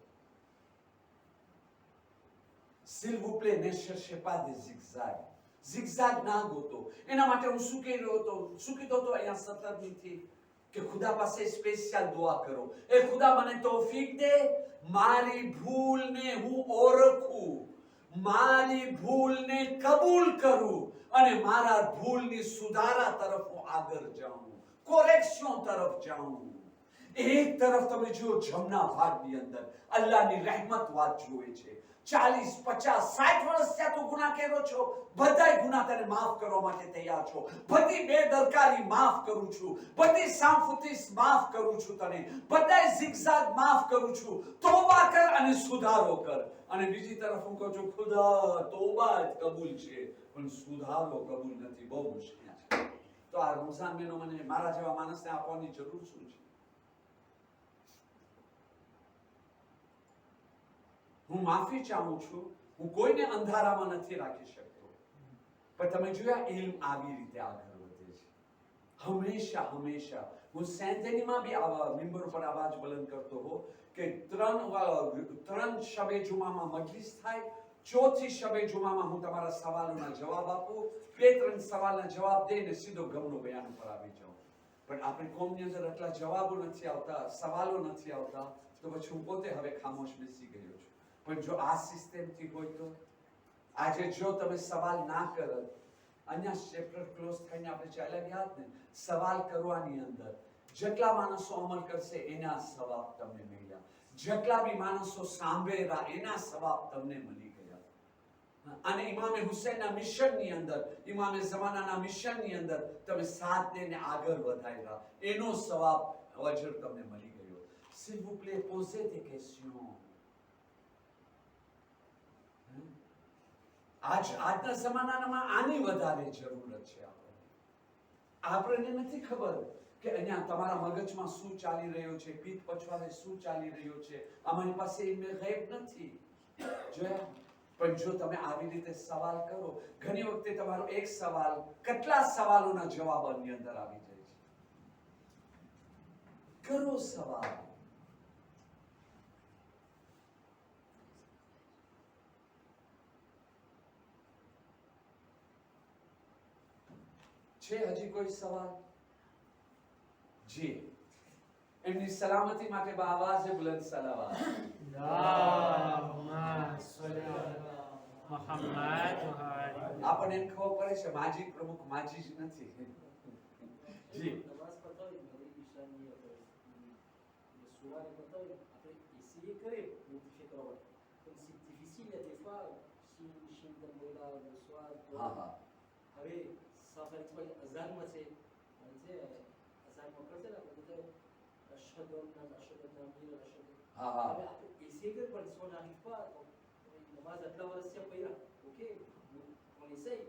S'il vous plaît, ne cherchez pas des zigzags. zigzag ના ગોતો. એના માટે હું શું કહી રહ્યો હતો, શું કીધો હતો અહીંયા 17 થી કે ખુદા પાસે સ્પેશિયલ દુઆ કરો, એ ખુદા મને તૌફીક દે મારી ભૂલને હું ઓળખું, મારી ભૂલને કબૂલ કરું અને મારા ભૂલની સુધારા તરફ હું આગળ જાઉં, કોરેક્શન તરફ જાઉં. એક તરફ તમે જુઓ જમના ભાગની અંદર અલ્લાહની રહેમત વાત જોવે છે. 40, 50, 60 વર્ષ ત્યાં તું ગુનાહ કર્યો છો, બધાય ગુનાહ તને માફ કરવા માટે તૈયાર છો, બધી બેદરકારી માફ કરું છું, બધી સાંફુતીસ માફ કરું છું, તને બધાય zigzag માફ કરું છું, તોબા કર અને સુધારો કર. અને બીજી તરફ હું કહું છું ખુદા તોબા જ કબૂલ છે પણ સુધારો કબૂલ નથી, બહુ મુશ્કેલ છે. તો આ રમઝાન મહિનો મને મારા જેવા માણસને આપવાની જરૂર શું છે? હું માફી ચાહું છું, હું કોઈને અંધારામાં નથી રાખી શકતો, પણ તમે જોયા ઇલ્મ આવી રીતે આગળ વધે છે. હંમેશા હું સેન્ટેનીમાં બી આવા મિંબર પર અવાજ બુલંદ કરતો હો કે 3 શબે જુમામાં મજલિસ થાય, 4થી શબે જુમામાં હું તમારા સવાલોના જવાબ આપું, 2-3 સવાલના જવાબ દઈને સીધો ગમનો બયાન ઉપર આવી જાઉં. પણ આપણી કોમની અંદર એટલા જવાબો નથી આવતા, સવાલો નથી આવતા, તો પછી હું પોતે હવે ખામોશ બેસી ગયો છું. પણ જો આ સિસ્ટમથી હોય તો આજે જો તમે સવાલ ના કરત, અહીંયા ચેપ્ટર ક્લોઝ થઈને આપણે ચાલ્યા ગયા ને, સવાલ કરવાની અંદર જેટલા માણસો અમલ કરશે એના સવાબ તમને મળ્યા, જેટલા બી માણસો સાંભળ્યા એના સવાબ તમને મળી ગયા. અને ઇમામે હુસૈનના મિશનની અંદર, ઇમામે ઝમાનાના મિશનની અંદર તમે સાથ દઈને આગળ વધાર્યા, એનો સવાબ અજર તમને મળી ગયો. s'il vous plaît, posez des questions. આજના જમાનામાં આની વધારે જરૂરત છે. આપણને નથી ખબર કે અહીંયા તમારા મગજમાં શું ચાલી રહ્યો છે, પીઠ પછવાડે શું ચાલી રહ્યો છે. અમારી પાસે ઇલ્મે ગૈબ નથી જોયા. પણ જો તમે આવી રીતે સવાલ કરો, ઘણી વખતે તમારો એક સવાલ કેટલા સવાલોના જવાબ આની અંદર આવી જાય છે. કરો સવાલ. છે હજી કોઈ સવાલ? જી, એમની સલામતી માટે બાવાઝે બુલંદ સલાવત. આપણને એમ ખબર પડે છે માજી પ્રમુખ માજી જ નથી. જી નમાઝ પઢતા હોય મગરીબ Ishani suare pătăi, après essayer que modifier trop. Donc c'est difficile des fois si de la le soir. Avec ça fait exprès azan moi c'est on dit azan moi quand c'est là on dit ashhadu an la ilaha illallah ashhadu. Après essayer que quand on n'arrive pas namaz atla varasiya payra. OK, on essaye.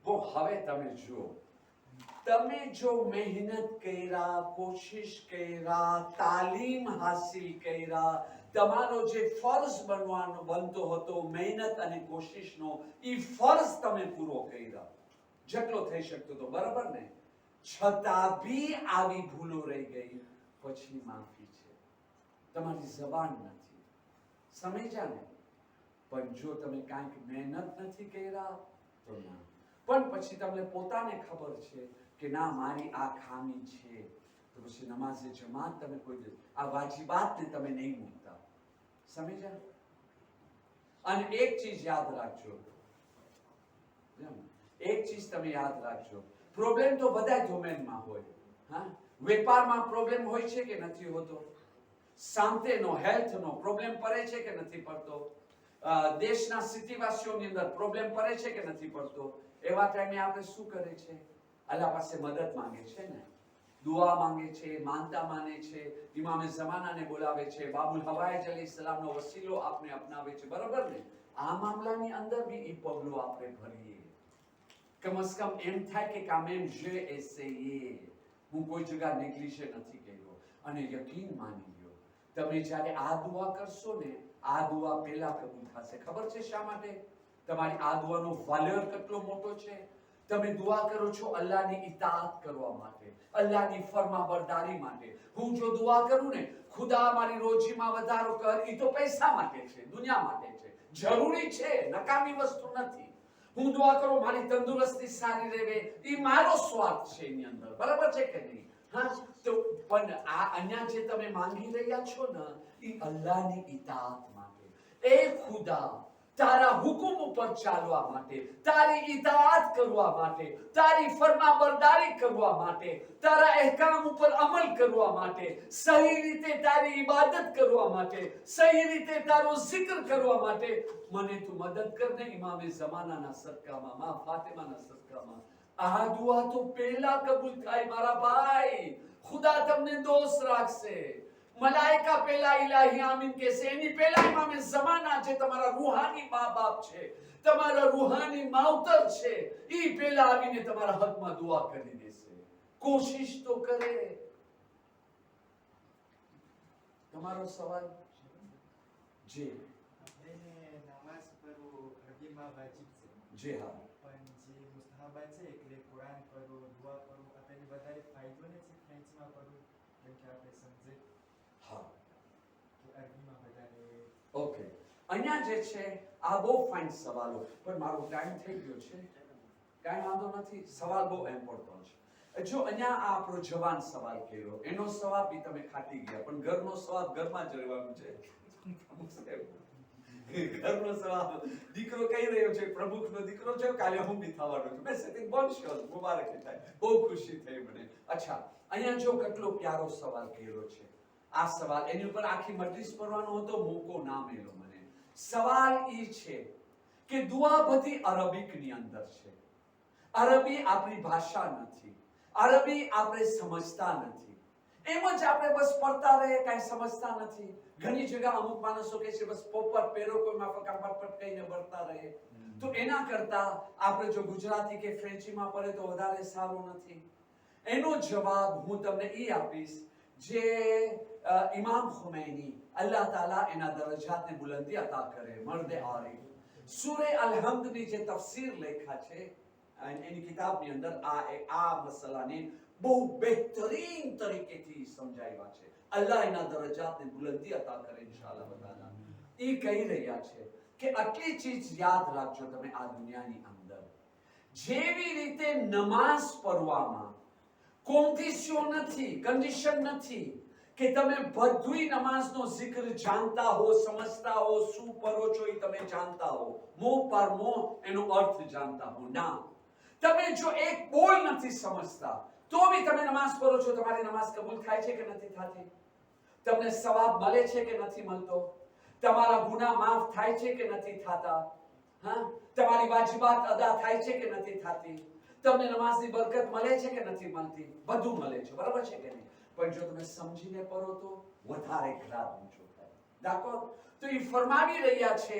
bon હવે તમે જો મહેનત કર્યા, કોશિશ કર્યા, તાલીમ હાસિલ કર્યા, તમારો જે ફર્જ બનતો હતો મહેનત અને કોશિશનો, એ ફર્જ તમે પૂરો કર્યા જેટલો થઈ શકતો હતો, બરાબર ને? છતાં બી આવી ભૂલો રહી ગઈ, પછી માફી છે. તમારી જબાન નથી, સમજ્યા ને? પણ જો તમે કાંઈક મહેનત નથી કર્યા તો ના. પણ પછી તમને પોતાને ખબર છે કે ના મારી આ ખામી છે, તો પછી નમાઝે જમાત તમે કોઈ આ વાજિબાતને તમે નહીં મૂકતા, સમજ્યા? અને એક ચીજ યાદ રાખજો, એક ચીજ તમે યાદ રાખજો, પ્રોબ્લેમ તો બધા ડોમેનમાં હોય. હા, વેપારમાં પ્રોબ્લેમ હોય છે કે નથી હોતો? શાંતિનો, હેલ્થનો પ્રોબ્લેમ પડે છે કે નથી પડતો? દેશના સ્થિતિવાસીઓની અંદર પ્રોબ્લેમ પડે છે કે નથી પડતો? એવા ટાઈમે આપણે શું કરે છે? અલ્લાહ પાસે મદદ માંગે છે ને, દુઆ માંગે છે, માનતા માને છે, ઇમામે ઝમાનાને બોલાવે છે, બાબુલ હવાઈજ અલૈહિસ્સલામનો વસીલો આપણે અપનાવે છે, બરાબર ને? આ મામલાની અંદર બી એ પગલું આપણે ભરીએ. કમસ કમ એમ થાય કે કામેમ જે એસેયે, હું કોઈ જગ્યા નેગ્લિજે નથી કર્યો. અને યકીન માની લ્યો, તમે જ્યારે આ દુઆ કરશો ને, આ દુઆ પહેલા કબૂલ થશે. ખબર છે શા માટે? તમારી આ દુઆનો વેલ્યુ કેટલો મોટો છે. તમે દુઆ કરો છો અલ્લાહની ઇતાઅત કરવા માટે, અલ્લાહની ફરમાબરદારી માટે. હું જો દુઆ કરું ને, ખુદા મારી રોજીમાં વધારો કર, એ તો પૈસા માટે છે, દુનિયા માટે છે, જરૂરી છે, નકામી વસ્તુ નથી. હું દુઆ કરું મારી તંદુરસ્તી સારી રહે, એ મારો સ્વાર્થ છે એની અંદર, બરાબર છે કે નહીં? હા, તો પણ આ અહીંયા જે તમે માંગી રહ્યા છો ને, એ અલ્લાહની ઇતાઅત માટે. એ ખુદા, તારા હુકમ ઉપર ચાલવા માટે, તારી ઇતાઅત કરવા માટે, તારી ફરમાબરદારી કરવા માટે, તારા અહેકામ ઉપર અમલ કરવા માટે, સહી રીતે તારી ઇબાદત કરવા માટે, સહી રીતે તારો zikr કરવા માટે મને તું મદદ કરને. ઇમામે ઝમાનાના સદકામાં, માં ફાતિમાના સદકામાં આ દુઆ તો પહેલા કબૂલ થાય મારા ભાઈ. ખુદા તમને દોસ્ત રાખશે, મલાઈકા પહેલા ઇલાહી આમીન કહેશે, એની પહેલા ઇમામે ઝમાના જે તમારા રૂહાની મા બાપ છે, તમારા રૂહાની માવતર છે, ઈ પહેલા આવીને તમારા હકમાં દુઆ કરી દેશે. કોશિશ તો કરે. તમારો સવાલ જી? નમાઝ પઢવું અરબીમાં વાજિબ છે. જી હા, પણ જે મુસ્તાહબા છે એટલે કુરાન પઢવું, દુઆ પઢવું, આપણે વધારે ફાયદો નથી ફ્રેન્ચમાં પઢવું, કેમ કે આપણે સમજે હા, કે અરબીમાં વધારે. ઓકે. અહીંયા જે છે આ બહુ ફાઇન સવાલો, પણ મારો ટાઈમ થઈ ગયો છે, કાંઈ વાંધો નથી. સવાલ બહુ ઇમ્પોર્ટન્ટ છે. જો અહીંયા આ આપણો જવાન સવાલ કર્યો, એનો સવાલ બી તમે ખાટી ગયા, પણ ઘરનો સવાલ ઘરમાં જ રહેવાનું છે. ઘરનો સવાલ, દીકરો કહી રહ્યો છે પ્રમુખનો દીકરો છે, કાલે હું બી થવાનો છું. મેં સેટિંગ બોનશોર મુબારક થાય, બહુ ખુશી થઈ મને. અચ્છા, અહીંયા જો કેટલો પ્યારો સવાલ કર્યો છે. આ સવાલ એની ઉપર આખી મજલિસ કરવાનો હતો, મોકો ના મળ્યો મને. સવાલ એ છે કે દુઆ બધી અરબિકની અંદર છે. અરબી આપણી ભાષા નથી, અરબી આપણે સમજતા નથી. એમ જ આપણે બસ પડતા રહે, કાંઈ સમજતા નથી. ઘણી જગ્યા અમુક માણસો કહે છે બસ પોપટ પેરો કોઈ માફક પટ કહીને ભરતા રહે. તો એના કરતા આપણે જો ગુજરાતી કે ફ્રેન્ચીમાં પડે તો વધારે સારું નથી. એનો જવાબ હું તમને એ આપીશ જે ઇમામ ખુમૈની અલ્લાહ તાલા એના દરજાતને બુલંદી અતા કરે, મર્દે આરિફ, સૂરે અલ-હમ્દની જે તફસીર લેખા છે એની કિતાબની અંદર આ મસલાને બહુ બહેતરીન તરીકેથી સમજાવ્યા છે. અલ્લાહ એના દરજાતને બુલંદી અતા કરે ઇન્શાઅલ્લાહ તાલા. એ કહી રહ્યા છે કે આટલી ચીજ યાદ રાખજો તમે આ દુનિયાની અંદર, જેવી રીતે નમાઝ પઢવામાં કન્ડિશન નથી કે તમે બધુંય નમાઝનો zikr જાણતા હો, સમજતા હો, શું પઢો છો એ તમે જાણતા હો, મોં પર મોં એનો અર્થ જાણતા હો. ના, તમે જો એક બોલ નથી સમજતા તો બી તમે નમાઝ પઢો છો, તમારી નમાઝ કબૂલ થાય છે કે નથી થતી? તમને સવાબ મળે છે કે નથી મળતો? તમારા ગુનાહ માફ થાય છે કે નથી થતા? હા, તમારી વાજિબાત અદા થાય છે કે નથી થતી? તમને નમાઝની બરકત મળે છે કે નથી મળતી? બધું મળે છે, બરાબર છે કે નહીં? પણ જો તમે સમજીને પઢો તો વધારે ગ્રાફ ઊંચો થાય. d'accord? તો એ ફરમાવી રહ્યા છે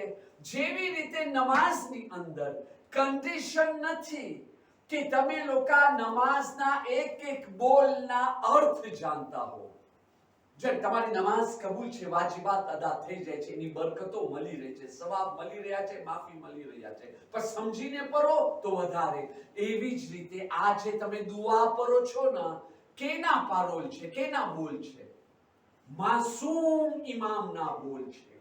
જેવી રીતે નમાઝની અંદર કન્ડિશન નથી કે તમે લોકો નમાઝના એક એક બોલના અર્થ જાણતા હો. જો તમારી નમાઝ કબૂલ છે, વાજિબાત અદા થઈ જાય છે, એની બરકતો મળી રહે છે, સવાબ મળી રહ્યા છે, માફી મળી રહ્યા છે, પણ સમજીને પઢો તો વધારે. એવી જ રીતે આ જે તમે દુઆ પઢો છો ને, કેના પારોલ છે, કેના બોલ છે? માસૂમ ઇમામના બોલ છે.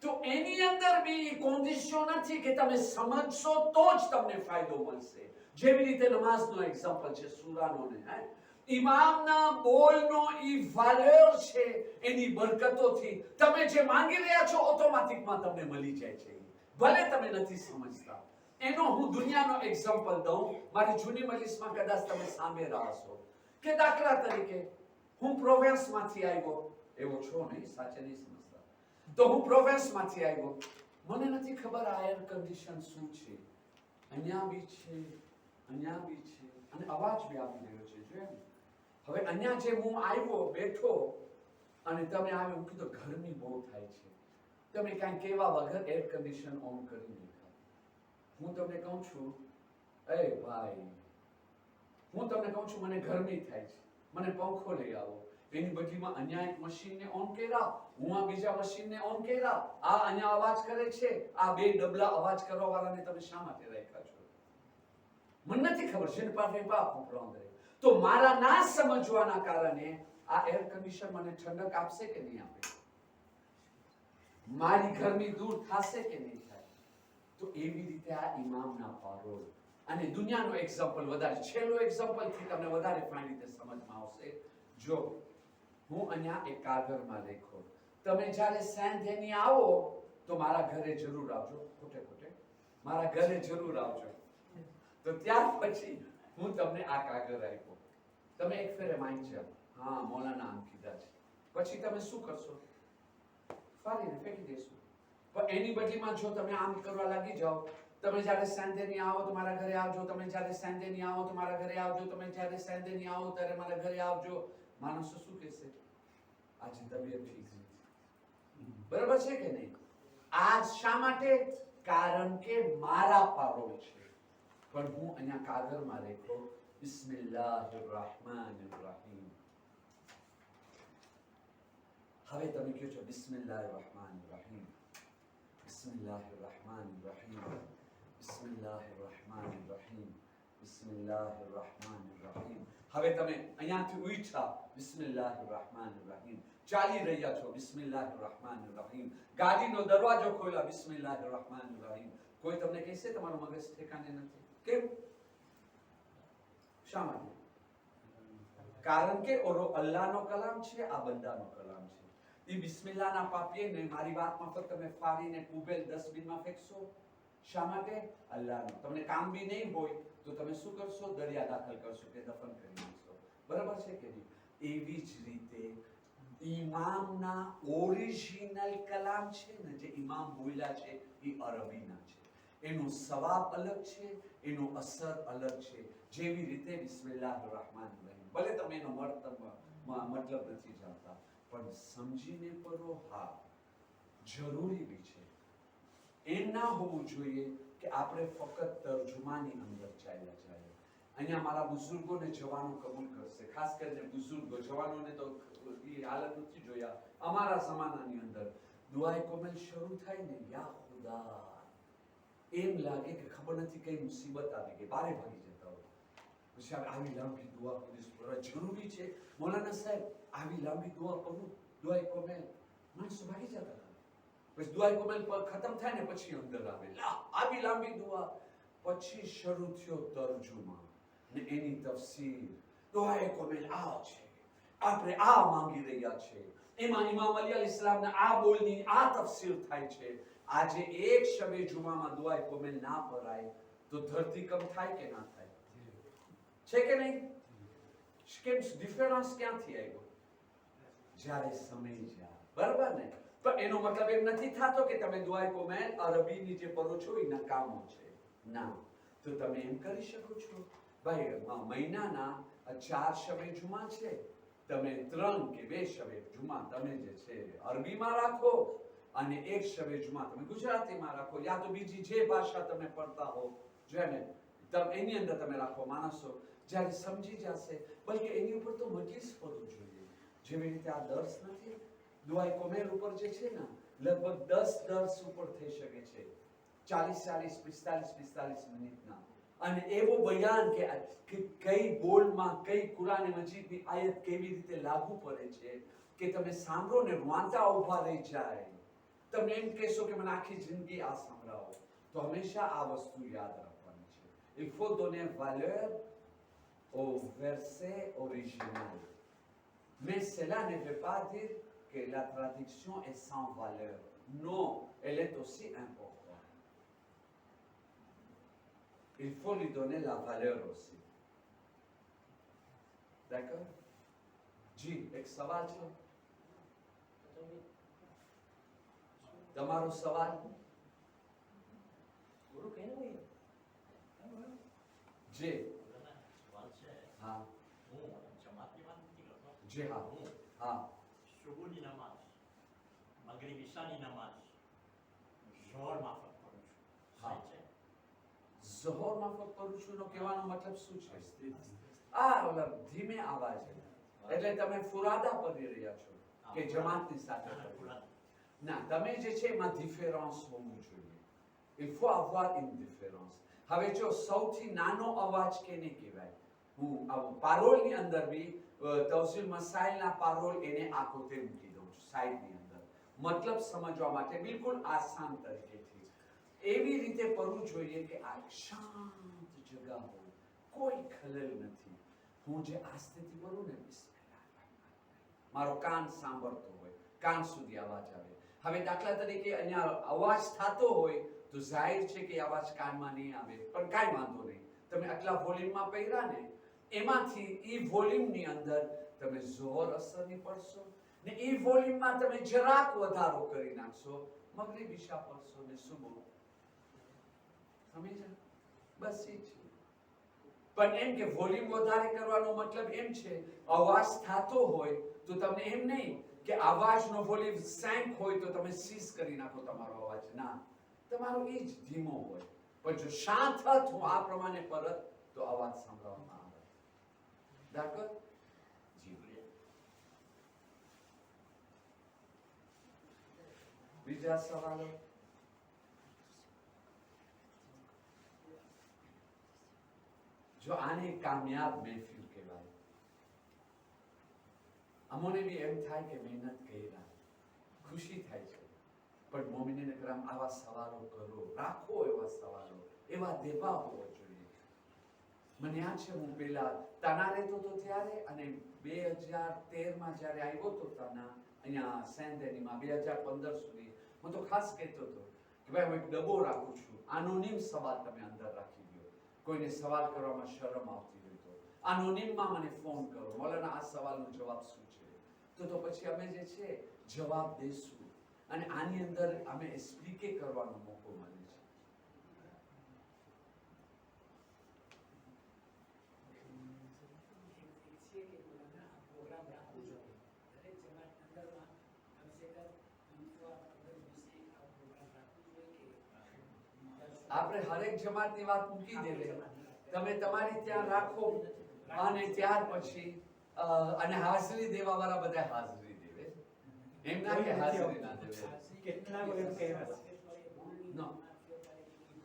તો એની અંદર બી કોન્ડિશન નથી કે તમે સમજશો તો જ તમને ફાયદો મળશે. જેવી રીતે નમાઝનો એક્ઝામ્પલ છે, સૂરાનો ને, ઇમામના બોલનો ઈ વેલ્યુ છે, એની બરકતોથી તમે જે માંગી રહ્યા છો ઓટોમેટિકમાં તમને મળી જાય છે, ભલે તમે નથી સમજતા. એનો હું દુનિયાનો એક્ઝામ્પલ દઉં. મારી જૂની મજલિસમાં કદાચ તમે સાંભળ્યા હશો કે દાખલા તરીકે હું પ્રોવેન્સમાંથી આવ્યો, એવો છો નહીં, સાચે નહીં સમજતા, તો હું પ્રોવેન્સમાંથી આવ્યો, મને નથી ખબર આ એર કન્ડિશન શું છે, અહીંયા બી છે, અહીંયા બી છે, અને અવાજ બી આવી રહ્યો છે. જોયા ને? હવે અહીંયા જે હું આવ્યો બેઠો અને તમે આવ્યો, હું કીધું ગરમી બહુ થાય છે, તમે કાંઈ કહેવા વગર એર કન્ડિશન ઓન કરી દીધા. હું તમને કહું છું, એ ભાઈ, હું તમને કહું છું મને ગરમી થાય છે, મને પંખો લઈ આવો. એની બદલીમાં અહીંયા એક મશીનને ઓન કર્યા, હું આ બીજા મશીનને ઓન કર્યા, આ અહીંયા અવાજ કરે છે, આ બે ડબલા અવાજ કરવા વાળાને તમે શા માટે રાખ્યા છો? મને નથી ખબર. je ne parviens pas à comprendre. તો મારા ના સમજવાના કારણે આ એર કન્ડિશન મને ઠંડક આપશે કે નહીં આપે? મારી ગરમી દૂર થશે કે નહીં થાય? તો એવી રીતે આ ઇમામના પારોલ અને દુનિયાનો એક્ઝામ્પલ વધારે, છેલ્લો એક્ઝામ્પલ થી તમને વધારે ફાઇન રીતે સમજમાં આવશે. જો હું અહીંયા એક કાગળમાં લખો, તમે જ્યારે સાંજેની આવો તો મારા ઘરે જરૂર આવજો, ખોટે મારા ઘરે જરૂર આવજો. તો ત્યાર પછી હું તમને આ કાગળ આપ્યો, તમે એક ફેરે માઇન્ડ જાઓ, હા મૌલાના આમ કીધા છે, પછી તમે શું કરશો? ફાડીને ફેંકી દેશો. પણ એની બદલીમાં જો તમે આમ કરવા લાગી જાઓ, તમે જ્યારે સાંજેની આવો તો મારા ઘરે આવજો, તમે જ્યારે સાંજેની આવો તો મારા ઘરે આવજો, તમે જ્યારે સાંજેની આવો ત્યારે મારા ઘરે આવજો, માણસો શું કહેશે? આજે તબિયત ઠીક નથી. બરાબર છે કે નહીં? આ શા માટે? કારણ કે મારા પારોલ છે. પણ હું અહીંયા કાગળમાં લખો, બિસ્મિલ્લાહિર rahmanir rahim. હવે તમે કહો છો બિસ્મિલ્લાહિર rahmanir rahim, બિસ્મિલ્લાહિર rahmanir rahim, બિસ્મિલ્લાહિર rahmanir rahim, બિસ્મિલ્લાહિર rahmanir rahim. હવે તમે અહીંયાથી ઉઠ્યા, બિસ્મિલ્લાહિર rahmanir rahim, ચાલી રહ્યા છો, બિસ્મિલ્લાહિર rahmanir rahim, ગાડીનો દરવાજો ખોલ્યો, બિસ્મિલ્લાહિર rahmanir rahim. કોઈ તમને કહેશે તમારું મગજ ઠેકાણે નથી? કેમ? શા માટે? કારણ કે ઓરો અલ્લાહનો કલામ છે, આ બંદાનો કલામ છે. એ બિસ્મિલ્લાહના પાપીને મારી વાતમાં ફક્ત તમે ફાડીને કુબેલ ડસ્ટબિનમાં ફેંકશો. શા માટે? અલ્લાહનો. તમને કામ બી નહીં હોય તો તમે શું કરશો? દરિયા દાખલ કરશો કે દફન કરી દેશો. બરાબર છે કે નહીં? એવી જ રીતે ઇમામના ઓરિજિનલ કલામ છે ને, જે ઇમામ બોલ્યા છે એ અરબીના છે, એનો સવાબ અલગ છે, એનો અસર અલગ છે. જેવી રીતે બિસ્મિલ્લાહિર rahmanir rahim, ભલે તમે એનો મતલબ નથી જાણતા, પણ સમજીને પઢો. હા, જરૂરી બી છે. એમ ના હોવું જોઈએ કે આપણે ફક્ત તર્જુમાની અંદર ચાલ્યા જાય. અહીંયા મારા બુઝુર્ગોને જવાનું કબૂલ કરશે, ખાસ કરીને બુઝુર્ગો. જવાનોને તો એ હાલત નથી જોયા. અમારા જમાનાની અંદર દુઆએ કોમેલ શરૂ થાય ને, યા ખુદા, એમ લાગે કે ખબર નથી કઈ મુસીબત આવી ગઈ, બારે ભાગી જતા હોય. પછી આવી લાંબી દુઆ કરીશ, જરૂરી છે મૌલાના સાહેબ, આવી લાંબી દુઆ કરું, દુઆએ કોમેલ, માણસો ભાગી જતા હતા. પછી દુઆએ કોમેલ ખતમ થાય ને પછી અંદર આવે, આવી લાંબી દુઆ. પછી શરૂ થયો તર્જુમા ને એની તફસીર. દુઆએ કોમેલ આ છે, આપણે આ માંગી રહ્યા છે, એમાં ઇમામ અલી અલૈહિસ્સલામના આ બોલની આ તફસીર થાય છે. આજે એક શબે જુમામાં દુઆએ કોમેલ ના પરાય તો ધરતીકંપ થાય કે ના થાય? છે કે નહીં? કેમ? ડિફરન્સ ક્યાંથી આવ્યો? જ્યારે સમય જાય. બરાબર ને? તો એનો મતલબ એમ નથી થતો કે તમે દુઆએ કોમેલ અરબીની જે પઢો છો એ નકામો છે. ના, તો તમે એમ કરી શકો છો, ભાઈ મહિનાના 4 શબે જુમા છે, તમે 3 કે 2 શબે જુમા તમે જે છે અરબીમાં રાખો અને 1 શબે જુમા તમે ગુજરાતીમાં રાખો, યા તો બીજી જે ભાષા તમે પડતા હો જો ને એની અંદર તમે રાખો. માણસો જ્યારે સમજી જશે, બલકે એની ઉપર તો મજલિસ કરવું જોઈએ. જેવી રીતે આ દર્સ નથી, દુઆએ કોમેલ ઉપર જે છે ને, લગભગ 10 દર્સ ઉપર થઈ શકે છે, 40 45 મિનિટના. અને એવો બયાન કે કઈ બોલમાં કઈ કુરાન મજીદની આયત કેવી રીતે લાગુ પડે છે કે તમે સાંભળો ને વાંટા ઊભા રહી જાય. તમે એમ કહેશો કે મને આખી જિંદગી આ સંભળાવો. તો હંમેશા આ વસ્તુ યાદ રાખવાની છે. Il faut donner valeur au verset original. Mais cela ne veut pas dire que la traduction est sans valeur. Non, elle est aussi importante. Il faut lui donner la valeur aussi. D'accord? જી એક સવાલ છે તમારો સવાલ ગુરુ કહેને હોય જી સવાલ છે હા હું જમાતની વાત નથી કરતો જી હા હું હા સુબુની નમાઝ મગરિબ ઈશાની નમાઝ ઝોહર માફક કરું છું હા. સહી છે ઝોહર માફક કરું છું નો કહેવાનો મતલબ શું છે આ ઓલા ધીમે અવાજ એટલે તમે ફુરાદા પડી રહ્યા છો કે જમાતની સાથે કરો. ના તમે જે છે એમાં ડિફરન્સ હોવું જોઈએ. Il faut avoir une différence. હવે જો સૌથી નાનો અવાજ કેને કહેવાય હું પારોલની અંદર બી તવસીલ મસાઇલના પારોલ એને આખોતે મૂકી દઉં છું સાઈડની અંદર મતલબ સમજવા માટે બિલકુલ આસાન તરીકેથી એવી રીતે કરવું જોઈએ કે આ શાંત જગા હોય કોઈ ખલેલ નથી. હું જે આસ્તેથી બોલું ને મારો કાન સાંભળતો હોય કાન સુધી અવાજ આવે. હવે દાખલા તરીકે અહીંયા અવાજ થતો હોય તો જાહેર છે કે અવાજ કાનમાં નહીં આવે પણ કાંઈ વાંધો નહીં તમે આટલા વોલ્યુમમાં પહેર્યા ને એમાંથી એ વોલ્યુમની અંદર તમે જોર અસરની પડશો ને એ વોલ્યુમમાં તમે જરાક વધારો કરી નાખશો મગરિબ ઈશા પડશો ને સુબહ સમજ્યા બસ એ છે. પણ એમ કે વોલ્યુમ વધારે કરવાનો મતલબ એમ છે અવાજ થતો હોય તો તમને એમ નહીં કે અવાજનો વોલ્યુમ સેન્ક હોય તો તમે સીઝ કરી નાખો તમારો અવાજ. ના તમારો એ જ ધીમો હોય પણ જો શાંત હું આ પ્રમાણે પરત તો અવાજ સાંભળવામાં આવે. d'accord જી બીજા સવાલો જો આને કામયાબ મહેફિલ કહેવાય. અમોને બી એમ થાય કે મહેનત કર્યા ખુશી થાય છે પણ મોમિન કરમ આવા સવાલો કરો રાખો એવા સવાલો એવા દેવા હોવા જોઈએ. મને યાદ છે હું પેલા તાના રહેતો તો ત્યારે અને 2013માં જ્યારે આવ્યો તો તાના અહીંયા સેન્ટેનીમાં 2015 સુધી હું તો ખાસ કહેતો હતો કે ભાઈ હું એક ડબ્બો રાખું છું આનોનિમ સવાલ તમે અંદર રાખી દો. કોઈને સવાલ કરવામાં શરમ આવતી હોય તો આનોનિમમાં મને ફોન કરો મોલાના આ સવાલનો જવાબ શું છે તો પછી અમે જે છે જવાબ દેશું અને આની અંદર અમે એક્સપ્લિકે કરવાનો મોકો મળે છે. પ્રોગ્રામ રાખવું જોઈએ દરેક જમાત અંદરમાં કમસે કમ 15-20 આ પ્રોગ્રામ રાખવું જોઈએ કે આપણે હરેક જમાતની વાત મૂકી દેવે તમે તમારી ત્યાં રાખો અને ત્યાર પછી અને હાજરી દેવા વાળા બધા હાજરી દેવે એમ ના કે હાજરી ના દેવે કેટલા વખત કહેવાય નો